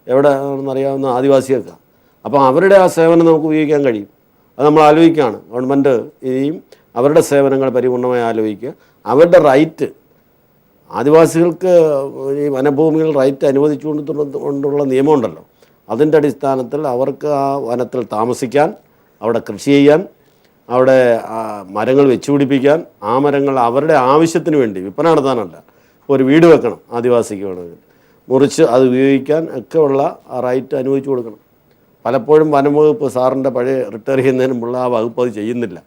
എവിടെയാണെന്ന് അറിയാവുന്ന ആദിവാസികൾക്കാണ്. അപ്പോൾ അവരുടെ ആ സേവനം നമുക്ക് ഉപയോഗിക്കാൻ കഴിയും. അത് നമ്മൾ ആലോചിക്കുകയാണ്. ഗവൺമെൻറ് ഇനിയും അവരുടെ സേവനങ്ങൾ പരിപൂർണമായി ആലോചിക്കുക. അവരുടെ റൈറ്റ്, ആദിവാസികൾക്ക് ഈ വനഭൂമികൾ റൈറ്റ് അനുവദിച്ചുകൊണ്ടുള്ള നിയമമുണ്ടല്ലോ, അതിൻ്റെ അടിസ്ഥാനത്തിൽ അവർക്ക് ആ വനത്തിൽ താമസിക്കാൻ, അവിടെ കൃഷി ചെയ്യാൻ, അവിടെ മരങ്ങൾ വെച്ചുപിടിപ്പിക്കാൻ, ആ മരങ്ങൾ അവരുടെ ആവശ്യത്തിന് വേണ്ടി വിൽപ്പന നടത്താനല്ല, ഒരു വീട് വെക്കണം ആദിവാസിക്ക് വേണമെങ്കിൽ, മുറിച്ച് അത് ഉപയോഗിക്കാൻ ഒക്കെ ഉള്ള ആ റൈറ്റ് അനുവദിച്ചു കൊടുക്കണം. പലപ്പോഴും വനം വകുപ്പ് സാറിൻ്റെ പഴയ റിട്ടയർ ചെയ്യുന്നതിന് മുമ്പുള്ള ആ വകുപ്പ് അത് ചെയ്യുന്നില്ല.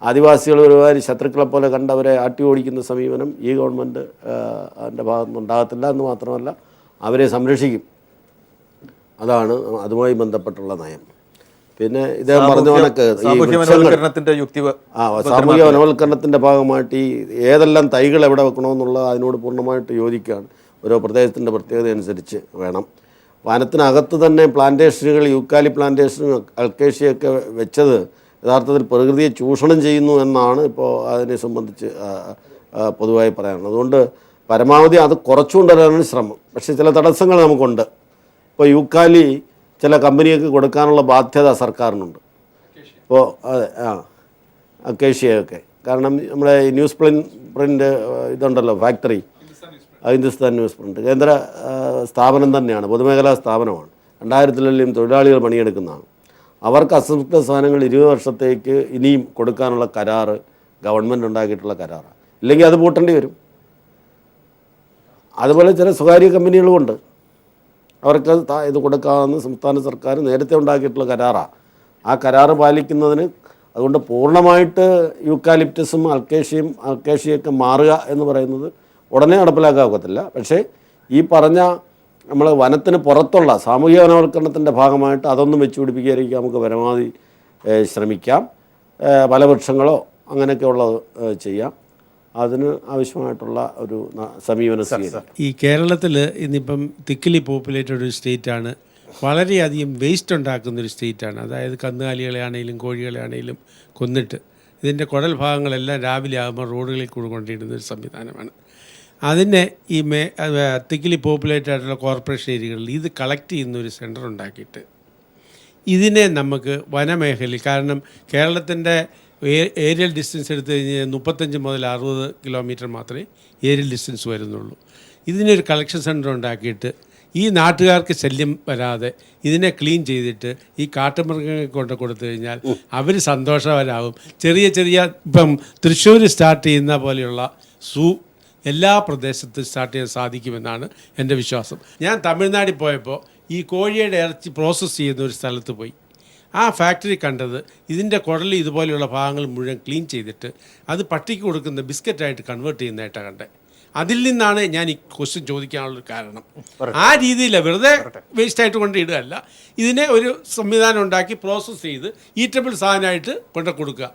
ആദിവാസികൾ ഒരുപാട് ശത്രുക്കളെ പോലെ കണ്ടവരെ ആട്ടി ഓടിക്കുന്ന സമീപനം ഈ ഗവൺമെൻറ് അതിൻ്റെ ഭാഗത്തുനിന്നുണ്ടാകത്തില്ല എന്ന് മാത്രമല്ല അവരെ സംരക്ഷിക്കും. അതാണ് അതുമായി ബന്ധപ്പെട്ടുള്ള നയം. പിന്നെ ഇദ്ദേഹം പറഞ്ഞ കണക്ക് ഈ സാമൂഹിക വനവൽക്കരണത്തിൻ്റെ ഭാഗമായിട്ട് ഈ ഏതെല്ലാം തൈകൾ എവിടെ വെക്കണമെന്നുള്ള അതിനോട് പൂർണ്ണമായിട്ട് യോജിക്കുകയാണ്. ഓരോ പ്രദേശത്തിൻ്റെ പ്രത്യേകത അനുസരിച്ച് വേണം. വനത്തിനകത്ത് തന്നെ പ്ലാന്റേഷനുകൾ, യൂക്കാലി പ്ലാന്റേഷനും അൽക്കേഷ്യയൊക്കെ വെച്ചത് യഥാർത്ഥത്തിൽ പ്രകൃതിയെ ചൂഷണം ചെയ്യുന്നു എന്നാണ് ഇപ്പോൾ അതിനെ സംബന്ധിച്ച് പൊതുവായി പറയാനുള്ളത്. അതുകൊണ്ട് പരമാവധി അത് കുറച്ചുകൊണ്ടുവരാനാണ് ശ്രമം. പക്ഷേ ചില തടസ്സങ്ങൾ നമുക്കുണ്ട്. ഇപ്പോൾ യൂക്കാലി ചില കമ്പനികൾക്ക് കൊടുക്കാനുള്ള ബാധ്യത സർക്കാരിനുണ്ട്. ഇപ്പോൾ അതെ, അക്കേഷ്യയൊക്കെ. കാരണം നമ്മുടെ ന്യൂസ് പ്രിൻ്റ് ഇതുണ്ടല്ലോ, ഫാക്ടറി, ഹിന്ദുസ്ഥാൻ ന്യൂസ് പ്രിൻ്റ് കേന്ദ്ര സ്ഥാപനം തന്നെയാണ്, പൊതുമേഖലാ സ്ഥാപനമാണ്. 2000-ലും തൊഴിലാളികൾ പണിയെടുക്കുന്നതാണ്. അവർക്ക് അസംസ്കൃത സാധനങ്ങൾ 20 വർഷത്തേക്ക് ഇനിയും കൊടുക്കാനുള്ള കരാറ് ഗവൺമെൻറ് ഉണ്ടാക്കിയിട്ടുള്ള കരാറാണ്. ഇല്ലെങ്കിൽ അത് പൂട്ടേണ്ടി വരും. അതുപോലെ ചില സ്വകാര്യ കമ്പനികളുമുണ്ട്, അവർക്ക് ഇത് കൊടുക്കാമെന്ന് സംസ്ഥാന സർക്കാർ നേരത്തെ ഉണ്ടാക്കിയിട്ടുള്ള കരാറാണ്. ആ കരാറ് പാലിക്കുന്നതിന് അതുകൊണ്ട് പൂർണ്ണമായിട്ട് യൂക്കാലിപ്റ്റസും അൽക്കേഷ്യയൊക്കെ മാറുക എന്ന് പറയുന്നത് ഉടനെ നടപ്പിലാക്കാൻ ഒക്കത്തില്ല. പക്ഷേ ഈ പറഞ്ഞ നമ്മൾ വനത്തിന് പുറത്തുള്ള സാമൂഹിക വനവൽക്കരണത്തിൻ്റെ ഭാഗമായിട്ട് അതൊന്നും വെച്ച് പിടിപ്പിക്കാതിരിക്കാൻ നമുക്ക് പരമാവധി ശ്രമിക്കാം. പല വൃക്ഷങ്ങളോ അങ്ങനെയൊക്കെ ഉള്ളത് ചെയ്യാം. അതിന് ആവശ്യമായിട്ടുള്ള ഒരു സമീപനം സ്വീകരിക്കാം. ഈ കേരളത്തിൽ ഇന്നിപ്പം തിക്കിലി പോപ്പുലേറ്റഡ് ഒരു സ്റ്റേറ്റാണ്. വളരെയധികം വേസ്റ്റ് ഉണ്ടാക്കുന്നൊരു സ്റ്റേറ്റാണ്. അതായത് കന്നുകാലികളെ ആണെങ്കിലും കോഴികളെ ആണെങ്കിലും കൊന്നിട്ട് ഇതിൻ്റെ കുടൽ ഭാഗങ്ങളെല്ലാം രാവിലെ ആകുമ്പോൾ റോഡുകളിൽ കൂടെ കൊണ്ടിടുന്ന ഒരു സംവിധാനമാണ്. അതിനെ ഈ തിക്കിലി പോപ്പുലേറ്റഡ് ആയിട്ടുള്ള കോർപ്പറേഷൻ ഏരിയകളിൽ ഇത് കളക്ട് ചെയ്യുന്ന ഒരു സെൻറ്റർ ഉണ്ടാക്കിയിട്ട് ഇതിനെ നമുക്ക് വനമേഖലയിൽ, കാരണം കേരളത്തിൻ്റെ ഏരിയൽ ഡിസ്റ്റൻസ് എടുത്തു കഴിഞ്ഞാൽ 35 മുതൽ 60 കിലോമീറ്റർ മാത്രമേ ഏരിയൽ ഡിസ്റ്റൻസ് വരുന്നുള്ളൂ. ഇതിനൊരു കളക്ഷൻ സെൻറ്റർ ഉണ്ടാക്കിയിട്ട് ഈ നാട്ടുകാർക്ക് ശല്യം വരാതെ ഇതിനെ ക്ലീൻ ചെയ്തിട്ട് ഈ കാട്ടുമൃഗങ്ങൾക്ക് കൊണ്ട് കൊടുത്തു കഴിഞ്ഞാൽ അവർ സന്തോഷവരാകും. ചെറിയ ഇപ്പം തൃശ്ശൂർ സ്റ്റാർട്ട് ചെയ്യുന്ന പോലെയുള്ള സൂ എല്ലാ പ്രദേശത്തും സ്റ്റാർട്ട് ചെയ്യാൻ സാധിക്കുമെന്നാണ് എൻ്റെ വിശ്വാസം. ഞാൻ തമിഴ്നാട്ടിൽ പോയപ്പോൾ ഈ കോഴിയുടെ ഇറച്ചി പ്രോസസ്സ് ചെയ്യുന്ന ഒരു സ്ഥലത്ത് പോയി. ആ ഫാക്ടറി കണ്ടത് ഇതിൻ്റെ കുടൽ ഇതുപോലെയുള്ള ഭാഗങ്ങൾ മുഴുവൻ ക്ലീൻ ചെയ്തിട്ട് അത് പട്ടിക്ക് കൊടുക്കുന്ന ബിസ്ക്കറ്റായിട്ട് കൺവേർട്ട് ചെയ്യുന്നതായിട്ടാണ് കണ്ടത്. അതിൽ നിന്നാണ് ഞാൻ ഈ ക്വസ്റ്റ്യൻ ചോദിക്കാനുള്ളൊരു കാരണം. ആ രീതിയിൽ വെറുതെ വേസ്റ്റായിട്ട് കൊണ്ട് ഇടുകയല്ല, ഇതിനെ ഒരു സംവിധാനം ഉണ്ടാക്കി പ്രോസസ്സ് ചെയ്ത് ഈറ്റബിൾ സാധനമായിട്ട് കൊണ്ട് കൊടുക്കുക.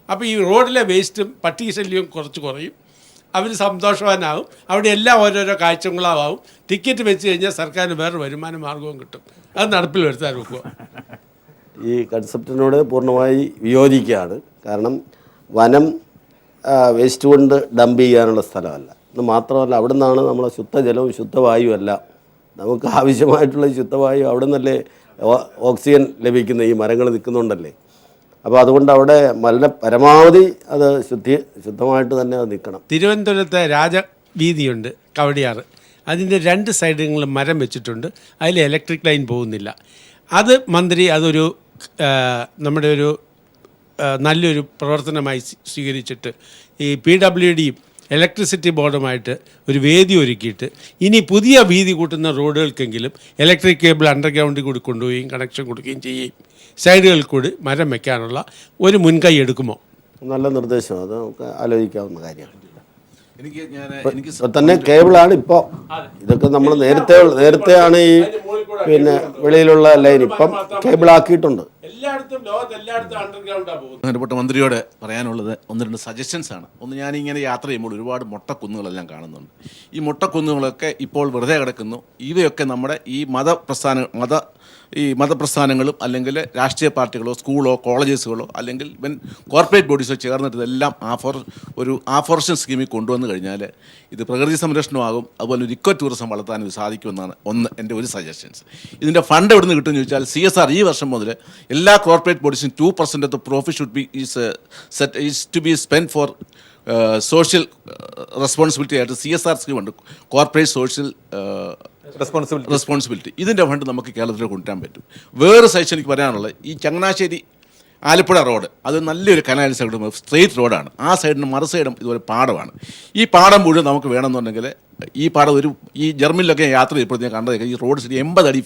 അപ്പോൾ ഈ റോഡിലെ വേസ്റ്റും പട്ടി ശല്യവും കുറച്ച് കുറയും, അവർ സന്തോഷവാനാവും, അവിടെ എല്ലാം ഓരോരോ കാഴ്ചകളാവും. ടിക്കറ്റ് വെച്ച് കഴിഞ്ഞാൽ സർക്കാരിന് വേറെ വരുമാന മാർഗവും കിട്ടും. അത് നടപ്പിൽ വരുത്താൻ നോക്കുക. ഈ കൺസെപ്റ്റിനോട് പൂർണ്ണമായി വിയോജിക്കുകയാണ്. കാരണം വനം വേസ്റ്റ് കൊണ്ട് ഡംപ് ചെയ്യാനുള്ള സ്ഥലമല്ല. ഇത് മാത്രമല്ല, അവിടെ നിന്നാണ് നമ്മളെ ശുദ്ധജലവും ശുദ്ധവായുവും എല്ലാം നമുക്ക് ആവശ്യമായിട്ടുള്ള ശുദ്ധവായു അവിടെ നിന്നല്ലേ ഓക്സിജൻ ലഭിക്കുന്ന ഈ മരങ്ങൾ നിൽക്കുന്നുണ്ടല്ലേ. അപ്പോൾ അതുകൊണ്ട് അവിടെ പരമാവധി അത് ശുദ്ധമായിട്ട് തന്നെ അത് നിൽക്കണം. തിരുവനന്തപുരത്തെ രാജവീതിയുണ്ട്, കവടിയാറ്. അതിൻ്റെ 2 സൈഡുകളിലും മരം വെച്ചിട്ടുണ്ട്. അതിൽ ഇലക്ട്രിക് ലൈൻ പോകുന്നില്ല. അത് മന്ത്രി അതൊരു നമ്മുടെ ഒരു നല്ലൊരു പ്രവർത്തനമായി സ്വീകരിച്ചിട്ട് ഈ PWDയും ഇലക്ട്രിസിറ്റി ബോർഡുമായിട്ട് ഒരു വേദി ഒരുക്കിയിട്ട് ഇനി പുതിയ വീതി കൂട്ടുന്ന റോഡുകൾക്കെങ്കിലും ഇലക്ട്രിക് കേബിൾ അണ്ടർഗ്രൗണ്ടിൽ കൂടി കൊണ്ടുപോവുകയും കണക്ഷൻ കൊടുക്കുകയും ചെയ്യുകയും സൈഡുകളിൽ കൂടി മരം വയ്ക്കാനുള്ള ഒരു മുൻകൈ എടുക്കുമോ? നല്ല നിർദ്ദേശം, അത് നമുക്ക് ആലോചിക്കാവുന്ന കാര്യമാണ്. എനിക്ക് തന്നെ കേബിളാണ് ഇപ്പോൾ. ഇതൊക്കെ നമ്മൾ നേരത്തെയാണ് ഈ വെളിയിലുള്ള ലൈൻ, ഇപ്പം കേബിളാക്കിയിട്ടുണ്ട്. ബന്ധപ്പെട്ട മന്ത്രിയോട് പറയാനുള്ളത് 1-2 സജഷൻസ് ആണ്. ഒന്ന്, ഞാനിങ്ങനെ യാത്ര ചെയ്യുമ്പോൾ ഒരുപാട് മൊട്ടക്കുന്നുകളെല്ലാം കാണുന്നുണ്ട്. ഈ മൊട്ടക്കുന്നുകളൊക്കെ ഇപ്പോൾ വെറുതെ കിടക്കുന്നു. ഇവയൊക്കെ നമ്മുടെ ഈ മതപ്രസ്ഥാനങ്ങളും അല്ലെങ്കിൽ രാഷ്ട്രീയ പാർട്ടികളോ സ്കൂളോ കോളേജസുകളോ അല്ലെങ്കിൽ കോർപ്പറേറ്റ് ബോഡീസോ ചേർന്നിട്ട് ഇതെല്ലാം ഒരു ആഫോറേഷൻ സ്കീമിൽ കൊണ്ടുവന്നു കഴിഞ്ഞാൽ ഇത് പ്രകൃതി സംരക്ഷണമാകും, അതുപോലെ ഒരു ഇക്കോ ടൂറിസം വളർത്താൻ ഇത് സാധിക്കുമെന്നാണ് എൻ്റെ ഒരു സജഷൻസ്. ഇതിൻ്റെ ഫണ്ട് എവിടെ നിന്ന് കിട്ടുമെന്ന് ചോദിച്ചാൽ CSR ഈ വർഷം മുതൽ എല്ലാ കോർപ്പറേറ്റ് ബോഡീസിനും 2% of the profit should be is to be spend for social responsibility ആയിട്ട് CSR സ്കീമുണ്ട്, കോർപ്പറേറ്റ് സോഷ്യൽ റെസ്പോൺസിബിലിറ്റി. ഇതിൻ്റെ ഫണ്ട് നമുക്ക് കേരളത്തിൽ കൊണ്ടുവരാൻ പറ്റും. വേറെ സജഷൻ എനിക്ക് പറയാനുള്ളത്, ഈ ചങ്ങനാശ്ശേരി ആലപ്പുഴ റോഡ് അത് നല്ലൊരു കനാൽ സൈഡ് സ്ട്രെയിറ്റ് റോഡാണ്. ആ സൈഡിന് മറു സൈഡും ഇതുപോലെ പാടമാണ്. ഈ പാടം മുഴുവൻ നമുക്ക് വേണമെന്നുണ്ടെങ്കിൽ ഈ പാടം ഈ ജർമ്മനിലൊക്കെ യാത്ര ചെയ്യപ്പോൾ ഞാൻ കണ്ടതൊക്കെ ഈ റോഡ് 80 അടി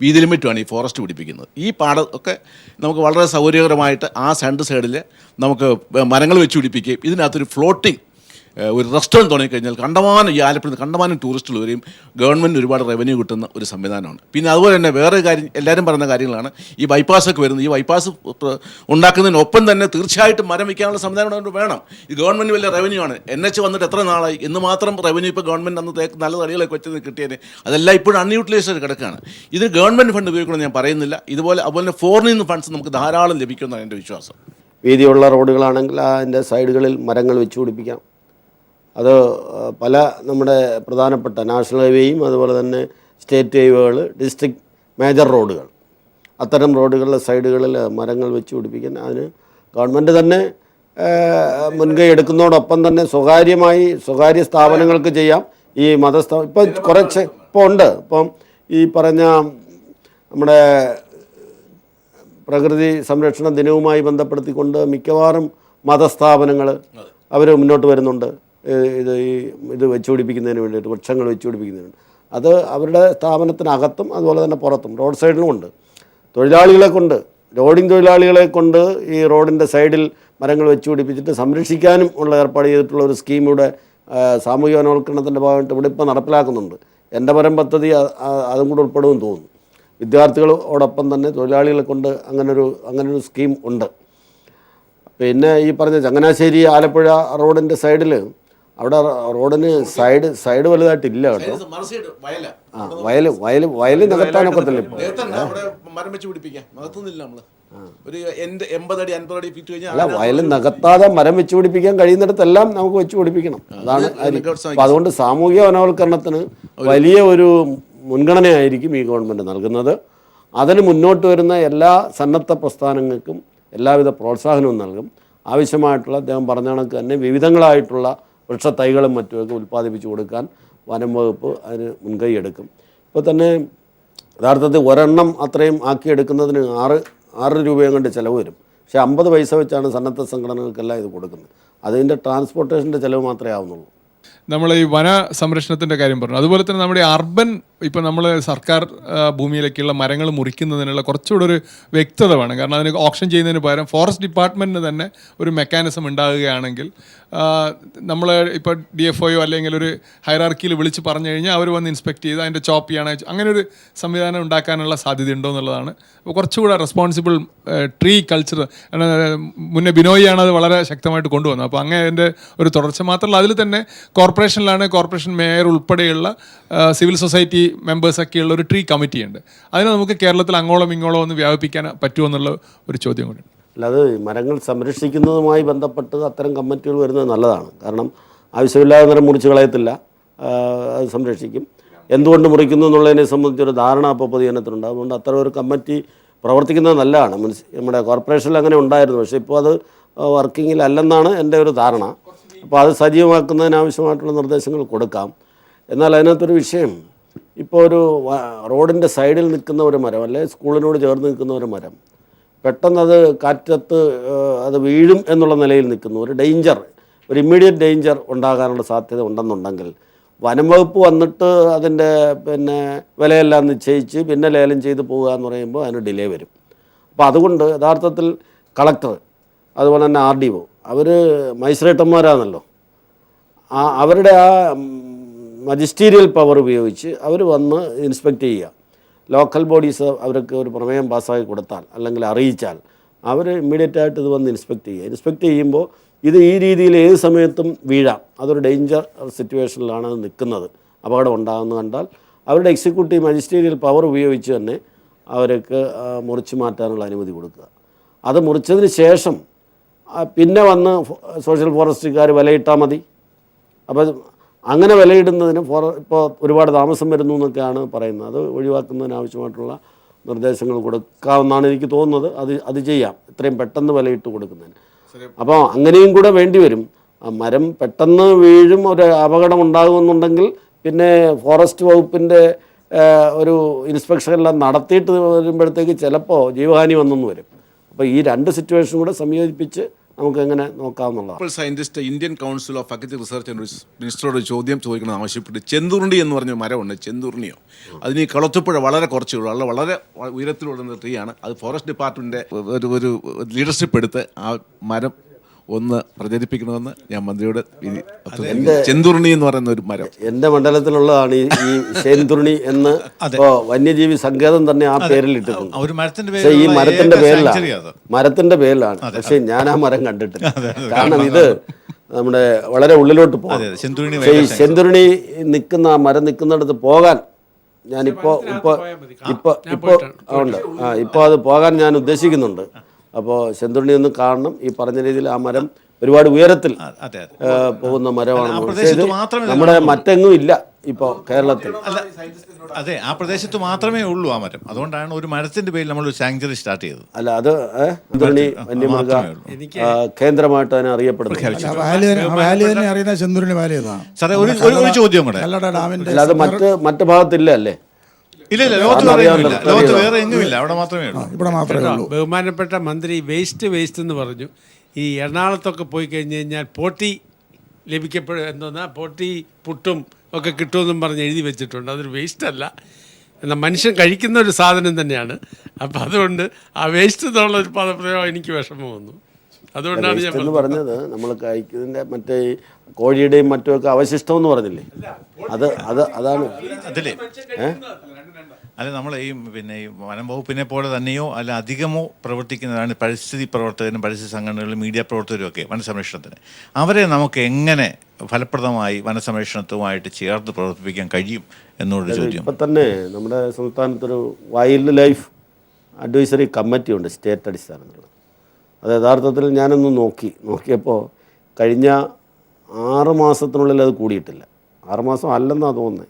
വീതി ലിമിറ്റുമാണ് ഈ ഫോറസ്റ്റ് പിടിപ്പിക്കുന്നത്. ഈ പാടം ഒക്കെ നമുക്ക് വളരെ സൗകര്യകരമായിട്ട് ആ സൈഡിൽ നമുക്ക് മരങ്ങൾ വെച്ച് പിടിപ്പിക്കുകയും ഇതിനകത്തൊരു ഫ്ലോട്ടിംഗ് ഒരു റെസ്റ്റോറൻറ്റ് തുടങ്ങിക്കഴിഞ്ഞാൽ ഈ ആലപ്പുഴ കണ്ടമാനം ടൂറിസ്റ്റുകൾ വരെയും ഗവൺമെൻറ് ഒരുപാട് റവന്യൂ കിട്ടുന്ന ഒരു സംവിധാനമാണ്. പിന്നെ അതുപോലെ തന്നെ വേറെ കാര്യം എല്ലാവരും പറയുന്ന കാര്യങ്ങളാണ് ഈ ബൈപ്പാസൊക്കെ വരുന്നത്. ഈ ബൈപ്പാസ് ഉണ്ടാക്കുന്നതിനൊപ്പം തന്നെ തീർച്ചയായിട്ടും മരം വയ്ക്കാനുള്ള സംവിധാനം വേണം. ഈ ഗവൺമെൻറ് വലിയ റവന്യൂ ആണ്. NH വന്നിട്ട് എത്ര നാളായി എന്ന് മാത്രം റവന്യൂ ഇപ്പോൾ ഗവൺമെൻറ് അന്ന് നല്ല തടികളൊക്കെ വെച്ചത് കിട്ടിയതിന് അതെല്ലാം ഇപ്പോഴും അൺയൂട്ടിലൈസ്ഡ് കിടക്കുകയാണ്. ഇത് ഗവൺമെൻറ് ഫണ്ട് ഉപയോഗിക്കണമെന്ന് ഞാൻ പറയുന്നില്ല. അതുപോലെ ഫോറിനിൽ നിന്ന് ഫണ്ട്സ് നമുക്ക് ധാരാളം ലഭിക്കുമെന്നാണ് എൻ്റെ വിശ്വാസം. വീതിയുള്ള റോഡുകളാണെങ്കിൽ അതിൻ്റെ സൈഡുകളിൽ മരങ്ങൾ വെച്ച് പിടിപ്പിക്കാം. അത് പല നമ്മുടെ പ്രധാനപ്പെട്ട നാഷണൽ ഹൈവേയും അതുപോലെ തന്നെ സ്റ്റേറ്റ് ഹൈവേകൾ, ഡിസ്ട്രിക്ട് മേജർ റോഡുകൾ, അത്തരം റോഡുകളുടെ സൈഡുകളിൽ മരങ്ങൾ വെച്ച് പിടിപ്പിക്കാൻ അതിന് ഗവൺമെൻറ് തന്നെ മുൻകൈ എടുക്കുന്നതോടൊപ്പം തന്നെ സ്വകാര്യ സ്ഥാപനങ്ങൾക്ക് ചെയ്യാം. ഈ ഇപ്പോൾ ഉണ്ട്. ഇപ്പം ഈ പറഞ്ഞ നമ്മുടെ പ്രകൃതി സംരക്ഷണ ദിനവുമായി ബന്ധപ്പെടുത്തിക്കൊണ്ട് മിക്കവാറും മതസ്ഥാപനങ്ങൾ അവർ മുന്നോട്ട് വരുന്നുണ്ട്. ഇത് വെച്ചുപിടിപ്പിക്കുന്നതിന് വേണ്ടിയിട്ട്, വൃക്ഷങ്ങൾ വെച്ചുപിടിപ്പിക്കുന്നതിന് വേണ്ടി. അത് അവരുടെ സ്ഥാപനത്തിനകത്തും അതുപോലെ തന്നെ പുറത്തും റോഡ് സൈഡിലും ഉണ്ട്. ലോഡിംഗ് തൊഴിലാളികളെ കൊണ്ട് ഈ റോഡിൻ്റെ സൈഡിൽ മരങ്ങൾ വെച്ചുപിടിപ്പിച്ചിട്ട് സംരക്ഷിക്കാനും ഉള്ള ഏർപ്പാട് ചെയ്തിട്ടുള്ള ഒരു സ്കീം ഇവിടെ സാമൂഹിക വനവൽക്കരണത്തിൻ്റെ ഭാഗമായിട്ട് ഇവിടെ ഇപ്പോൾ നടപ്പിലാക്കുന്നുണ്ട്. എൻ്റെ മരം പദ്ധതി അതും കൂടെ ഉൾപ്പെടുമെന്ന് തോന്നുന്നു. വിദ്യാർത്ഥികളോടൊപ്പം തന്നെ തൊഴിലാളികളെ കൊണ്ട് അങ്ങനൊരു സ്കീം ഉണ്ട്. പിന്നെ ഈ പറഞ്ഞ ചങ്ങനാശ്ശേരി ആലപ്പുഴ റോഡിൻ്റെ സൈഡിൽ അവിടെ റോഡിന് സൈഡ് വലുതായിട്ടില്ല കേട്ടോ. വയൽ നികത്താനൊക്കത്തില്ല ഇപ്പോൾ. അല്ല, വയൽ നികത്താതെ മരം വെച്ച് പിടിപ്പിക്കാൻ കഴിയുന്നിടത്തെല്ലാം നമുക്ക് വെച്ച് പിടിപ്പിക്കണം. അതാണ്. അപ്പം അതുകൊണ്ട് സാമൂഹിക വനവൽക്കരണത്തിന് വലിയ ഒരു മുൻഗണനയായിരിക്കും ഈ ഗവൺമെൻറ് നൽകുന്നത്. അതിന് മുന്നോട്ട് വരുന്ന എല്ലാ സന്നദ്ധ പ്രസ്ഥാനങ്ങൾക്കും എല്ലാവിധ പ്രോത്സാഹനവും നൽകും. ആവശ്യമായിട്ടുള്ള അദ്ദേഹം പറഞ്ഞ കണക്ക് തന്നെ വിവിധങ്ങളായിട്ടുള്ള വൃക്ഷത്തൈകളും മറ്റുമൊക്കെ ഉൽപ്പാദിപ്പിച്ചു കൊടുക്കാൻ വനം വകുപ്പ് അതിന് മുൻകൈ എടുക്കും. ഇപ്പോൾ തന്നെ യഥാർത്ഥത്തിൽ ഒരെണ്ണം അത്രയും ആക്കിയെടുക്കുന്നതിന് 6 രൂപയും കൊണ്ട് ചിലവ് വരും. പക്ഷേ 50 പൈസ വെച്ചാണ് സന്നദ്ധ സംഘടനകൾക്കെല്ലാം ഇത് കൊടുക്കുന്നത്. അതിൻ്റെ ട്രാൻസ്പോർട്ടേഷൻ്റെ ചിലവ് മാത്രമേ ആവുന്നുള്ളൂ. നമ്മൾ ഈ വന സംരക്ഷണത്തിൻ്റെ കാര്യം പറഞ്ഞു. അതുപോലെ തന്നെ നമ്മുടെ അർബൻ ഇപ്പോൾ നമ്മൾ സർക്കാർ ഭൂമിയിലേക്കുള്ള മരങ്ങൾ മുറിക്കുന്നതിനുള്ള കുറച്ചുകൂടെ ഒരു വ്യക്തത വേണം. കാരണം അതിന് ഓപ്ഷൻ ചെയ്യുന്നതിന് പകരം ഫോറസ്റ്റ് ഡിപ്പാർട്ട്മെൻറ്റിന് തന്നെ ഒരു മെക്കാനിസം ഉണ്ടാകുകയാണെങ്കിൽ നമ്മൾ ഇപ്പോൾ DFOയോ അല്ലെങ്കിൽ ഒരു ഹൈറാർക്കിയിൽ വിളിച്ച് പറഞ്ഞു കഴിഞ്ഞാൽ അവർ വന്ന് ഇൻസ്പെക്ട് ചെയ്ത് അതിൻ്റെ ചോപ്പ് ചെയ്യണം, അങ്ങനെ ഒരു സംവിധാനം ഉണ്ടാക്കാനുള്ള സാധ്യത ഉണ്ടോ എന്നുള്ളതാണ്. അപ്പോൾ കുറച്ചുകൂടെ റെസ്പോൺസിബിൾ ട്രീ കൾച്ചർ മുന്നേ ബിനോയിയാണ് അത് വളരെ ശക്തമായിട്ട് കൊണ്ടുവന്നത്. അപ്പോൾ അങ്ങനെ അതിൻ്റെ ഒരു തുടർച്ച മാത്രമല്ല, അതിൽ തന്നെ കോർപ്പറേഷനിലാണ് കോർപ്പറേഷൻ മേയർ ഉൾപ്പെടെയുള്ള സിവിൽ സൊസൈറ്റി മെമ്പേഴ്സൊക്കെയുള്ള ഒരു ട്രീ കമ്മിറ്റി ഉണ്ട്. അതിനെ നമുക്ക് കേരളത്തിൽ അങ്ങോളം ഇങ്ങോളം ഒന്ന് വ്യാപിപ്പിക്കാൻ പറ്റുമോ എന്നുള്ള ഒരു ചോദ്യം കൂടി. അല്ലാതെ മരങ്ങൾ സംരക്ഷിക്കുന്നതുമായി ബന്ധപ്പെട്ട് അത്തരം കമ്മിറ്റികൾ വരുന്നത് നല്ലതാണ്. കാരണം ആവശ്യമില്ലാതെ നേരം മുറിച്ച് കളയത്തില്ല, അത് സംരക്ഷിക്കും. എന്തുകൊണ്ട് മുറിക്കുന്നു എന്നുള്ളതിനെ സംബന്ധിച്ചൊരു ധാരണ അപ്പോൾ പൊതുജനത്തിനുണ്ട്. അതുകൊണ്ട് അത്തരം ഒരു കമ്മിറ്റി പ്രവർത്തിക്കുന്നത് നല്ലതാണ്. നമ്മുടെ കോർപ്പറേഷനിൽ അങ്ങനെ ഉണ്ടായിരുന്നു, പക്ഷേ ഇപ്പോൾ അത് വർക്കിങ്ങിലല്ലെന്നാണ് എൻ്റെ ഒരു ധാരണ. അപ്പോൾ അത് സജീവമാക്കുന്നതിനാവശ്യമായിട്ടുള്ള നിർദ്ദേശങ്ങൾ കൊടുക്കാം. എന്നാൽ അതിനകത്തൊരു വിഷയം, ഇപ്പോൾ ഒരു റോഡിൻ്റെ സൈഡിൽ നിൽക്കുന്ന ഒരു മരം, അല്ലെങ്കിൽ സ്കൂളിനോട് ചേർന്ന് നിൽക്കുന്ന ഒരു മരം പെട്ടെന്നത് കാറ്റത്ത് അത് വീഴും എന്നുള്ള നിലയിൽ നിൽക്കുന്നു, ഒരു ഡേഞ്ചർ, ഒരു ഇമ്മീഡിയറ്റ് ഡേഞ്ചർ ഉണ്ടാകാനുള്ള സാധ്യത ഉണ്ടെന്നുണ്ടെങ്കിൽ വനം വകുപ്പ് വന്നിട്ട് അതിൻ്റെ വിലയെല്ലാം നിശ്ചയിച്ച് പിന്നെ ലേലം ചെയ്ത് പോകുക എന്ന് പറയുമ്പോൾ അതിന് ഡിലേ വരും. അപ്പോൾ അതുകൊണ്ട് യഥാർത്ഥത്തിൽ കളക്ടർ അതുപോലെ തന്നെ RDO അവർ മജിസ്ട്രേറ്റന്മാരാണല്ലോ, അവരുടെ ആ മജിസ്റ്റീരിയൽ പവർ ഉപയോഗിച്ച് അവർ വന്ന് ഇൻസ്പെക്റ്റ് ചെയ്യുക. ലോക്കൽ ബോഡീസ് അവർക്ക് ഒരു പ്രമേയം പാസ്സാക്കി കൊടുത്താൽ അല്ലെങ്കിൽ അറിയിച്ചാൽ അവർ ഇമ്മീഡിയറ്റായിട്ട് ഇത് വന്ന് ഇൻസ്പെക്റ്റ് ചെയ്യുക. ഇൻസ്പെക്റ്റ് ചെയ്യുമ്പോൾ ഇത് ഈ രീതിയിൽ ഏത് സമയത്തും വീഴാം, അതൊരു ഡേഞ്ചർ സിറ്റുവേഷനിലാണ് അത് നിൽക്കുന്നത്, അപകടം ഉണ്ടാകുന്നത് കണ്ടാൽ അവരുടെ എക്സിക്യൂട്ടീവ് മജിസ്റ്റീരിയൽ പവർ ഉപയോഗിച്ച് തന്നെ അവർക്ക് മുറിച്ച് മാറ്റാനുള്ള അനുമതി കൊടുക്കുക. അത് മുറിച്ചതിന് ശേഷം പിന്നെ വന്ന് സോഷ്യൽ ഫോറസ്റ്റുകാർ വിലയിട്ടാൽ മതി. അപ്പോൾ അങ്ങനെ വിലയിടുന്നതിന് ഇപ്പോൾ ഒരുപാട് താമസം വരുന്നു എന്നൊക്കെയാണ് പറയുന്നത്. അത് ഒഴിവാക്കുന്നതിനാവശ്യമായിട്ടുള്ള നിർദ്ദേശങ്ങൾ കൊടുക്കാമെന്നാണ് എനിക്ക് തോന്നുന്നത്. അത് ചെയ്യാം, ഇത്രയും പെട്ടെന്ന് വിലയിട്ട് കൊടുക്കുന്നതിന്. അപ്പോൾ അങ്ങനെയും കൂടെ വേണ്ടി വരും. മരം പെട്ടെന്ന് വീഴും, ഒരു അപകടം ഉണ്ടാകുമെന്നുണ്ടെങ്കിൽ പിന്നെ ഫോറസ്റ്റ് വകുപ്പിൻ്റെ ഒരു ഇൻസ്പെക്ഷനെല്ലാം നടത്തിയിട്ട് വരുമ്പോഴത്തേക്ക് ചിലപ്പോൾ ജീവഹാനി വന്നെന്ന് വരും. അപ്പോൾ ഈ രണ്ട് സിറ്റുവേഷൻ കൂടെ സംയോജിപ്പിച്ച് നമുക്ക് എങ്ങനെ നോക്കാവുന്നതാണ്. Scientist Indian Council of Agriculture Research മിനിസ്റ്ററോട് ചോദ്യം ചോദിക്കണം ആവശ്യപ്പെട്ട് ചെന്തുരുണ്ടി എന്ന് പറഞ്ഞ മരമുണ്ട്, ചെന്തുരുണിയോ, അതിന് ഈ കളത്തുപ്പുഴ വളരെ കുറച്ചേ ഉള്ളൂ, വളരെ ഉയരത്തിലുള്ള ട്രീയാണ്. അത് ഫോറസ്റ്റ് ഡിപ്പാർട്ട്മെൻറ്റിൻ്റെ ഒരു ലീഡർഷിപ്പ് എടുത്ത് ആ മരം ഒന്ന് പ്രചരിപ്പിക്കണമെന്ന് ഞാൻ മന്ത്രിയോട്. ചെന്തുരുണി എന്ന് പറയുന്ന ഒരു മരം എൻ്റെ മണ്ഡലത്തിലുള്ളതാണ് ഈ ചെന്തുരുണി എന്ന് വന്യജീവി സങ്കേതം തന്നെ ആ പേരിൽ ഇട്ടിട്ടുണ്ട്. പക്ഷേ ഈ മരത്തിന്റെ പേരിലാണ് പക്ഷേ ഞാൻ ആ മരം കണ്ടിട്ടില്ല. കാരണം ഇത് നമ്മുടെ വളരെ ഉള്ളിലോട്ട് പോകും. ഈ ചെന്തുരുണി നിൽക്കുന്ന ആ മരം നിൽക്കുന്നിടത്ത് പോകാൻ ഞാനിപ്പോൾ അത് പോകാൻ ഞാൻ ഉദ്ദേശിക്കുന്നുണ്ട്. അപ്പോൾ ചെന്തുരുണി ഒന്ന് കാണണം. ഈ പറഞ്ഞ രീതിയിൽ ആ മരം ഒരുപാട് ഉയരത്തിൽ പോകുന്ന മരമാണ്. പക്ഷേ ഇത് നമ്മുടെ മറ്റെങ്ങും ഇല്ല ഇപ്പോൾ കേരളത്തിൽ. അതെ, ആ പ്രദേശത്ത് മാത്രമേ ഉള്ളൂ ആ മരം. അതുകൊണ്ടാണ് ഒരു മരത്തിന്റെ പേരിൽ നമ്മൾ ഒരു സാങ്ച്വറി സ്റ്റാർട്ട് ചെയ്തത്. അല്ല, അത് ചെന്തുരുണി വന്യമൃഗ കേന്ദ്രമായിട്ട് അതിനെ അറിയപ്പെടുന്നത്. സാറേ, ഒരു ചോദ്യം കൂടെ. അല്ലാതെ മറ്റ് ഭാഗത്തില്ല അല്ലേ? ഇല്ല, ലോകത്ത് വേറെ എങ്ങുമില്ല, അവിടെ മാത്രമേ ഉള്ളൂ. ഇവിടെ മാത്രമേ ഉള്ളൂ. ബഹുമാനപ്പെട്ട മന്ത്രി വേസ്റ്റ് എന്ന് പറഞ്ഞു. ഈ എറണാകുളത്തൊക്കെ പോയി കഴിഞ്ഞ് കഴിഞ്ഞാൽ പോട്ടി പോട്ടി പുട്ടും ഒക്കെ കിട്ടുമെന്നും പറഞ്ഞ് എഴുതി വെച്ചിട്ടുണ്ട്. അതൊരു വേസ്റ്റ് അല്ല, എന്നാൽ മനുഷ്യൻ കഴിക്കുന്ന ഒരു സാധനം തന്നെയാണ്. അപ്പം അതുകൊണ്ട് ആ വേസ്റ്റ് എന്നുള്ള ഒരു പദപ്രയോഗം എനിക്ക് വിഷമം വന്നു. അതുകൊണ്ടാണ് ഞാൻ പറഞ്ഞത്. നമ്മൾ കഴിക്കുന്നതിൻ്റെ മറ്റേ കോഴിയുടെയും മറ്റുമൊക്കെ അവശിഷ്ടം എന്ന് പറഞ്ഞില്ലേ, അതാണ് അതിലേ. അല്ല, നമ്മൾ ഈ വനം വകുപ്പിനെ പോലെ തന്നെയോ അല്ല അധികമോ പ്രവർത്തിക്കുന്നതാണ് പരിസ്ഥിതി പ്രവർത്തകരും പരിസ്ഥിതി സംഘടനകളും മീഡിയ പ്രവർത്തകരും ഒക്കെ വനസംരക്ഷണത്തിന്. അവരെ നമുക്ക് എങ്ങനെ ഫലപ്രദമായി വനസംരക്ഷണത്തുമായിട്ട് ചേർത്ത് പ്രവർത്തിപ്പിക്കാൻ കഴിയും എന്നൊരു ചോദ്യം. ഇപ്പം തന്നെ നമ്മുടെ സംസ്ഥാനത്തൊരു വൈൽഡ് ലൈഫ് അഡ്വൈസറി കമ്മിറ്റി ഉണ്ട് സ്റ്റേറ്റ് അടിസ്ഥാനത്തിൽ. അത് യഥാർത്ഥത്തിൽ ഞാനൊന്ന് നോക്കിയപ്പോൾ കഴിഞ്ഞ 6 മാസത്തിനുള്ളിൽ അത് കൂടിയിട്ടില്ല. 6 മാസം അല്ലെന്നാണ് തോന്നുന്നത്,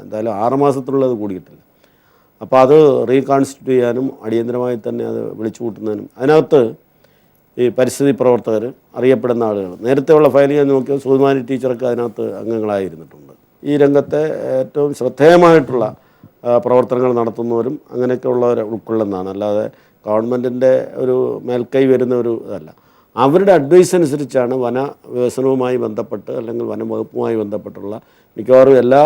എന്തായാലും 6 മാസത്തിനുള്ളിൽ അത് കൂടിയിട്ടില്ല. അപ്പോൾ അത് റീകോൺസ്റ്റിറ്റ്യൂട്ട് ചെയ്യാനും അടിയന്തരമായി തന്നെ അത് വിളിച്ചു കൂട്ടുന്നതിനും അതിനകത്ത് ഈ പരിസ്ഥിതി പ്രവർത്തകർ, അറിയപ്പെടുന്ന ആളുകൾ, നേരത്തെയുള്ള ഫയൽ ഞാൻ നോക്കിയാൽ സുകുമാരി ടീച്ചർക്ക് അതിനകത്ത് അംഗങ്ങളായിരുന്നിട്ടുണ്ട്. ഈ രംഗത്തെ ഏറ്റവും ശ്രദ്ധേയമായിട്ടുള്ള പ്രവർത്തനങ്ങൾ നടത്തുന്നവരും അങ്ങനെയൊക്കെ ഉള്ളവരെ ഉൾക്കൊള്ളുന്നതാണ്. അല്ലാതെ ഗവൺമെൻറ്റിൻ്റെ ഒരു മേൽക്കൈ വരുന്ന ഒരു ഇതല്ല. അവരുടെ അഡ്വൈസ് അനുസരിച്ചാണ് വന വികസനവുമായി ബന്ധപ്പെട്ട് അല്ലെങ്കിൽ വനം വകുപ്പുമായി ബന്ധപ്പെട്ടുള്ള മിക്കവാറും എല്ലാ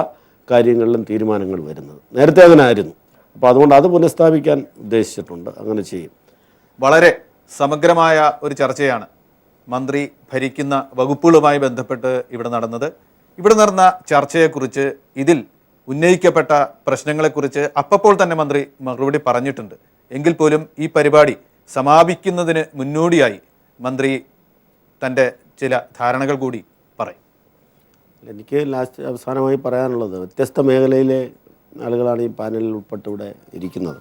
കാര്യങ്ങളിലും തീരുമാനങ്ങൾ വരുന്നത്. നേരത്തെ അങ്ങനെ ആയിരുന്നു. അപ്പോൾ അതുകൊണ്ട് അത് പുനഃസ്ഥാപിക്കാൻ ഉദ്ദേശിച്ചിട്ടുണ്ട്. അങ്ങനെ ചെയ്യും. വളരെ സമഗ്രമായ ഒരു ചർച്ചയാണ് മന്ത്രി ഭരിക്കുന്ന വകുപ്പുകളുമായി ബന്ധപ്പെട്ട് ഇവിടെ നടന്നത്. ഇവിടെ നടന്ന ചർച്ചയെക്കുറിച്ച്, ഇതിൽ ഉന്നയിക്കപ്പെട്ട പ്രശ്നങ്ങളെക്കുറിച്ച് അപ്പോൾ തന്നെ മന്ത്രി മറുപടി പറഞ്ഞിട്ടുണ്ട്. എങ്കിൽ പോലും ഈ പരിപാടി സമാപിക്കുന്നതിന് മുന്നോടിയായി മന്ത്രി തൻ്റെ ചില ധാരണകൾ കൂടി പറയും. എനിക്ക് അവസാനമായി പറയാനുള്ളത്, വ്യത്യസ്ത മേഖലയിലെ ആളുകളാണ് ഈ പാനലിൽ ഉൾപ്പെട്ട് ഇവിടെ ഇരിക്കുന്നത്.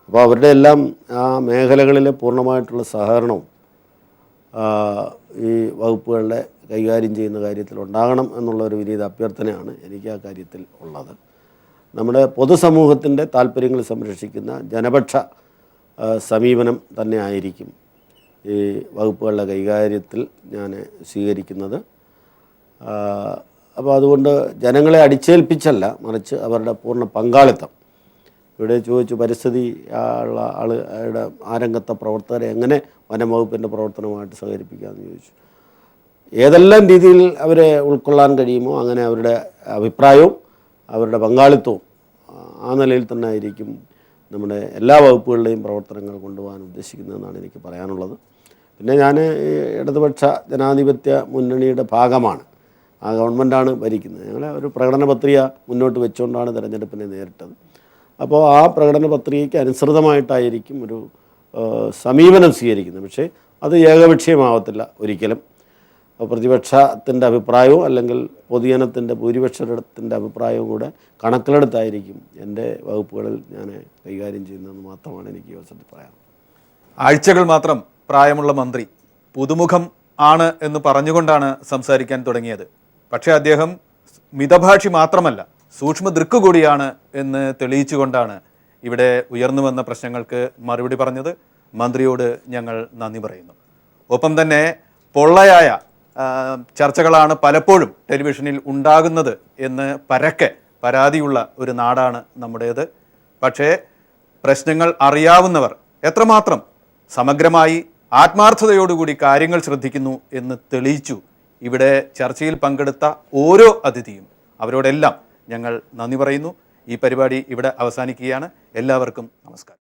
അപ്പോൾ അവരുടെ എല്ലാം ആ മേഖലകളിലെ പൂർണ്ണമായിട്ടുള്ള സഹകരണവും ഈ വകുപ്പുകളുടെ കൈകാര്യം ചെയ്യുന്ന കാര്യത്തിൽ ഉണ്ടാകണം എന്നുള്ളൊരു വിനീത അഭ്യർത്ഥനയാണ് എനിക്ക് ആ കാര്യത്തിൽ ഉള്ളത്. നമ്മുടെ പൊതുസമൂഹത്തിൻ്റെ താല്പര്യങ്ങൾ സംരക്ഷിക്കുന്ന ജനപക്ഷ സമീപനം തന്നെ ആയിരിക്കും ഈ വകുപ്പുകളുടെ കൈകാര്യത്തിൽ ഞാൻ സ്വീകരിക്കുന്നത്. അപ്പോൾ അതുകൊണ്ട് ജനങ്ങളെ അടിച്ചേൽപ്പിച്ചല്ല, മറിച്ച് അവരുടെ പൂർണ്ണ പങ്കാളിത്തം. ഇവിടെ ചോദിച്ചു പരിസ്ഥിതി ആളുടെ ആ രംഗത്തെ പ്രവർത്തകരെ എങ്ങനെ വനം വകുപ്പിൻ്റെ പ്രവർത്തനവുമായിട്ട് സഹകരിപ്പിക്കാമെന്ന് ചോദിച്ചു. ഏതെല്ലാം രീതിയിൽ അവരെ ഉൾക്കൊള്ളാൻ കഴിയുമോ അങ്ങനെ അവരുടെ അഭിപ്രായവും അവരുടെ പങ്കാളിത്തവും ആ നിലയിൽ തന്നെ ആയിരിക്കും നമ്മുടെ എല്ലാ വകുപ്പുകളുടെയും പ്രവർത്തനങ്ങൾ കൊണ്ടുപോകാൻ ഉദ്ദേശിക്കുന്നതെന്നാണ് എനിക്ക് പറയാനുള്ളത്. പിന്നെ ഞാൻ ഇടതുപക്ഷ ജനാധിപത്യ മുന്നണിയുടെ ഭാഗമാണ്. ആ ഗവൺമെൻറ്റാണ് ഭരിക്കുന്നത്. ഞങ്ങൾ ഒരു പ്രകടന പത്രിക മുന്നോട്ട് വെച്ചുകൊണ്ടാണ് തിരഞ്ഞെടുപ്പിനെ നേരിട്ടത്. അപ്പോൾ ആ പ്രകടന പത്രികയ്ക്ക് അനുസൃതമായിട്ടായിരിക്കും ഒരു സമീപനം സ്വീകരിക്കുന്നത്. പക്ഷേ അത് ഏകപക്ഷീയമാവത്തില്ല ഒരിക്കലും. പ്രതിപക്ഷത്തിൻ്റെ അഭിപ്രായവും അല്ലെങ്കിൽ പൊതുജനത്തിൻ്റെ ഭൂരിപക്ഷത്തിൻ്റെ അഭിപ്രായവും കൂടെ കണക്കിലെടുത്തായിരിക്കും എൻ്റെ വകുപ്പുകളിൽ ഞാൻ കൈകാര്യം ചെയ്യുന്നതെന്ന് മാത്രമാണ് എനിക്ക് ഈ അവസരത്തിൽ പറയാം. ആഴ്ചകൾ മാത്രം പ്രായമുള്ള മന്ത്രി പുതുമുഖം ആണ് എന്ന് പറഞ്ഞുകൊണ്ടാണ് സംസാരിക്കാൻ തുടങ്ങിയത്. പക്ഷേ അദ്ദേഹം മിതഭാഷി മാത്രമല്ല, സൂക്ഷ്മദൃക്ക് കൂടിയാണ് എന്ന് തെളിയിച്ചുകൊണ്ടാണ് ഇവിടെ ഉയർന്നു വന്ന പ്രശ്നങ്ങൾക്ക് മറുപടി പറഞ്ഞത്. മന്ത്രിയോട് ഞങ്ങൾ നന്ദി പറയുന്നു. ഒപ്പം തന്നെ പൊള്ളയായ ചർച്ചകളാണ് പലപ്പോഴും ടെലിവിഷനിൽ ഉണ്ടാകുന്നത് എന്ന് പരക്കെ പരാതിയുള്ള ഒരു നാടാണ് നമ്മുടേത്. പക്ഷേ പ്രശ്നങ്ങൾ അറിയാവുന്നവർ എത്രമാത്രം സമഗ്രമായി ആത്മാർത്ഥതയോടുകൂടി കാര്യങ്ങൾ ശ്രദ്ധിക്കുന്നു എന്ന് തെളിയിച്ചു ഇവിടെ ചർച്ചയിൽ പങ്കെടുത്ത ഓരോ അതിഥിയും. അവരോടെല്ലാം ഞങ്ങൾ നന്ദി പറയുന്നു. ഈ പരിപാടി ഇവിടെ അവസാനിക്കുകയാണ്. എല്ലാവർക്കും നമസ്കാരം.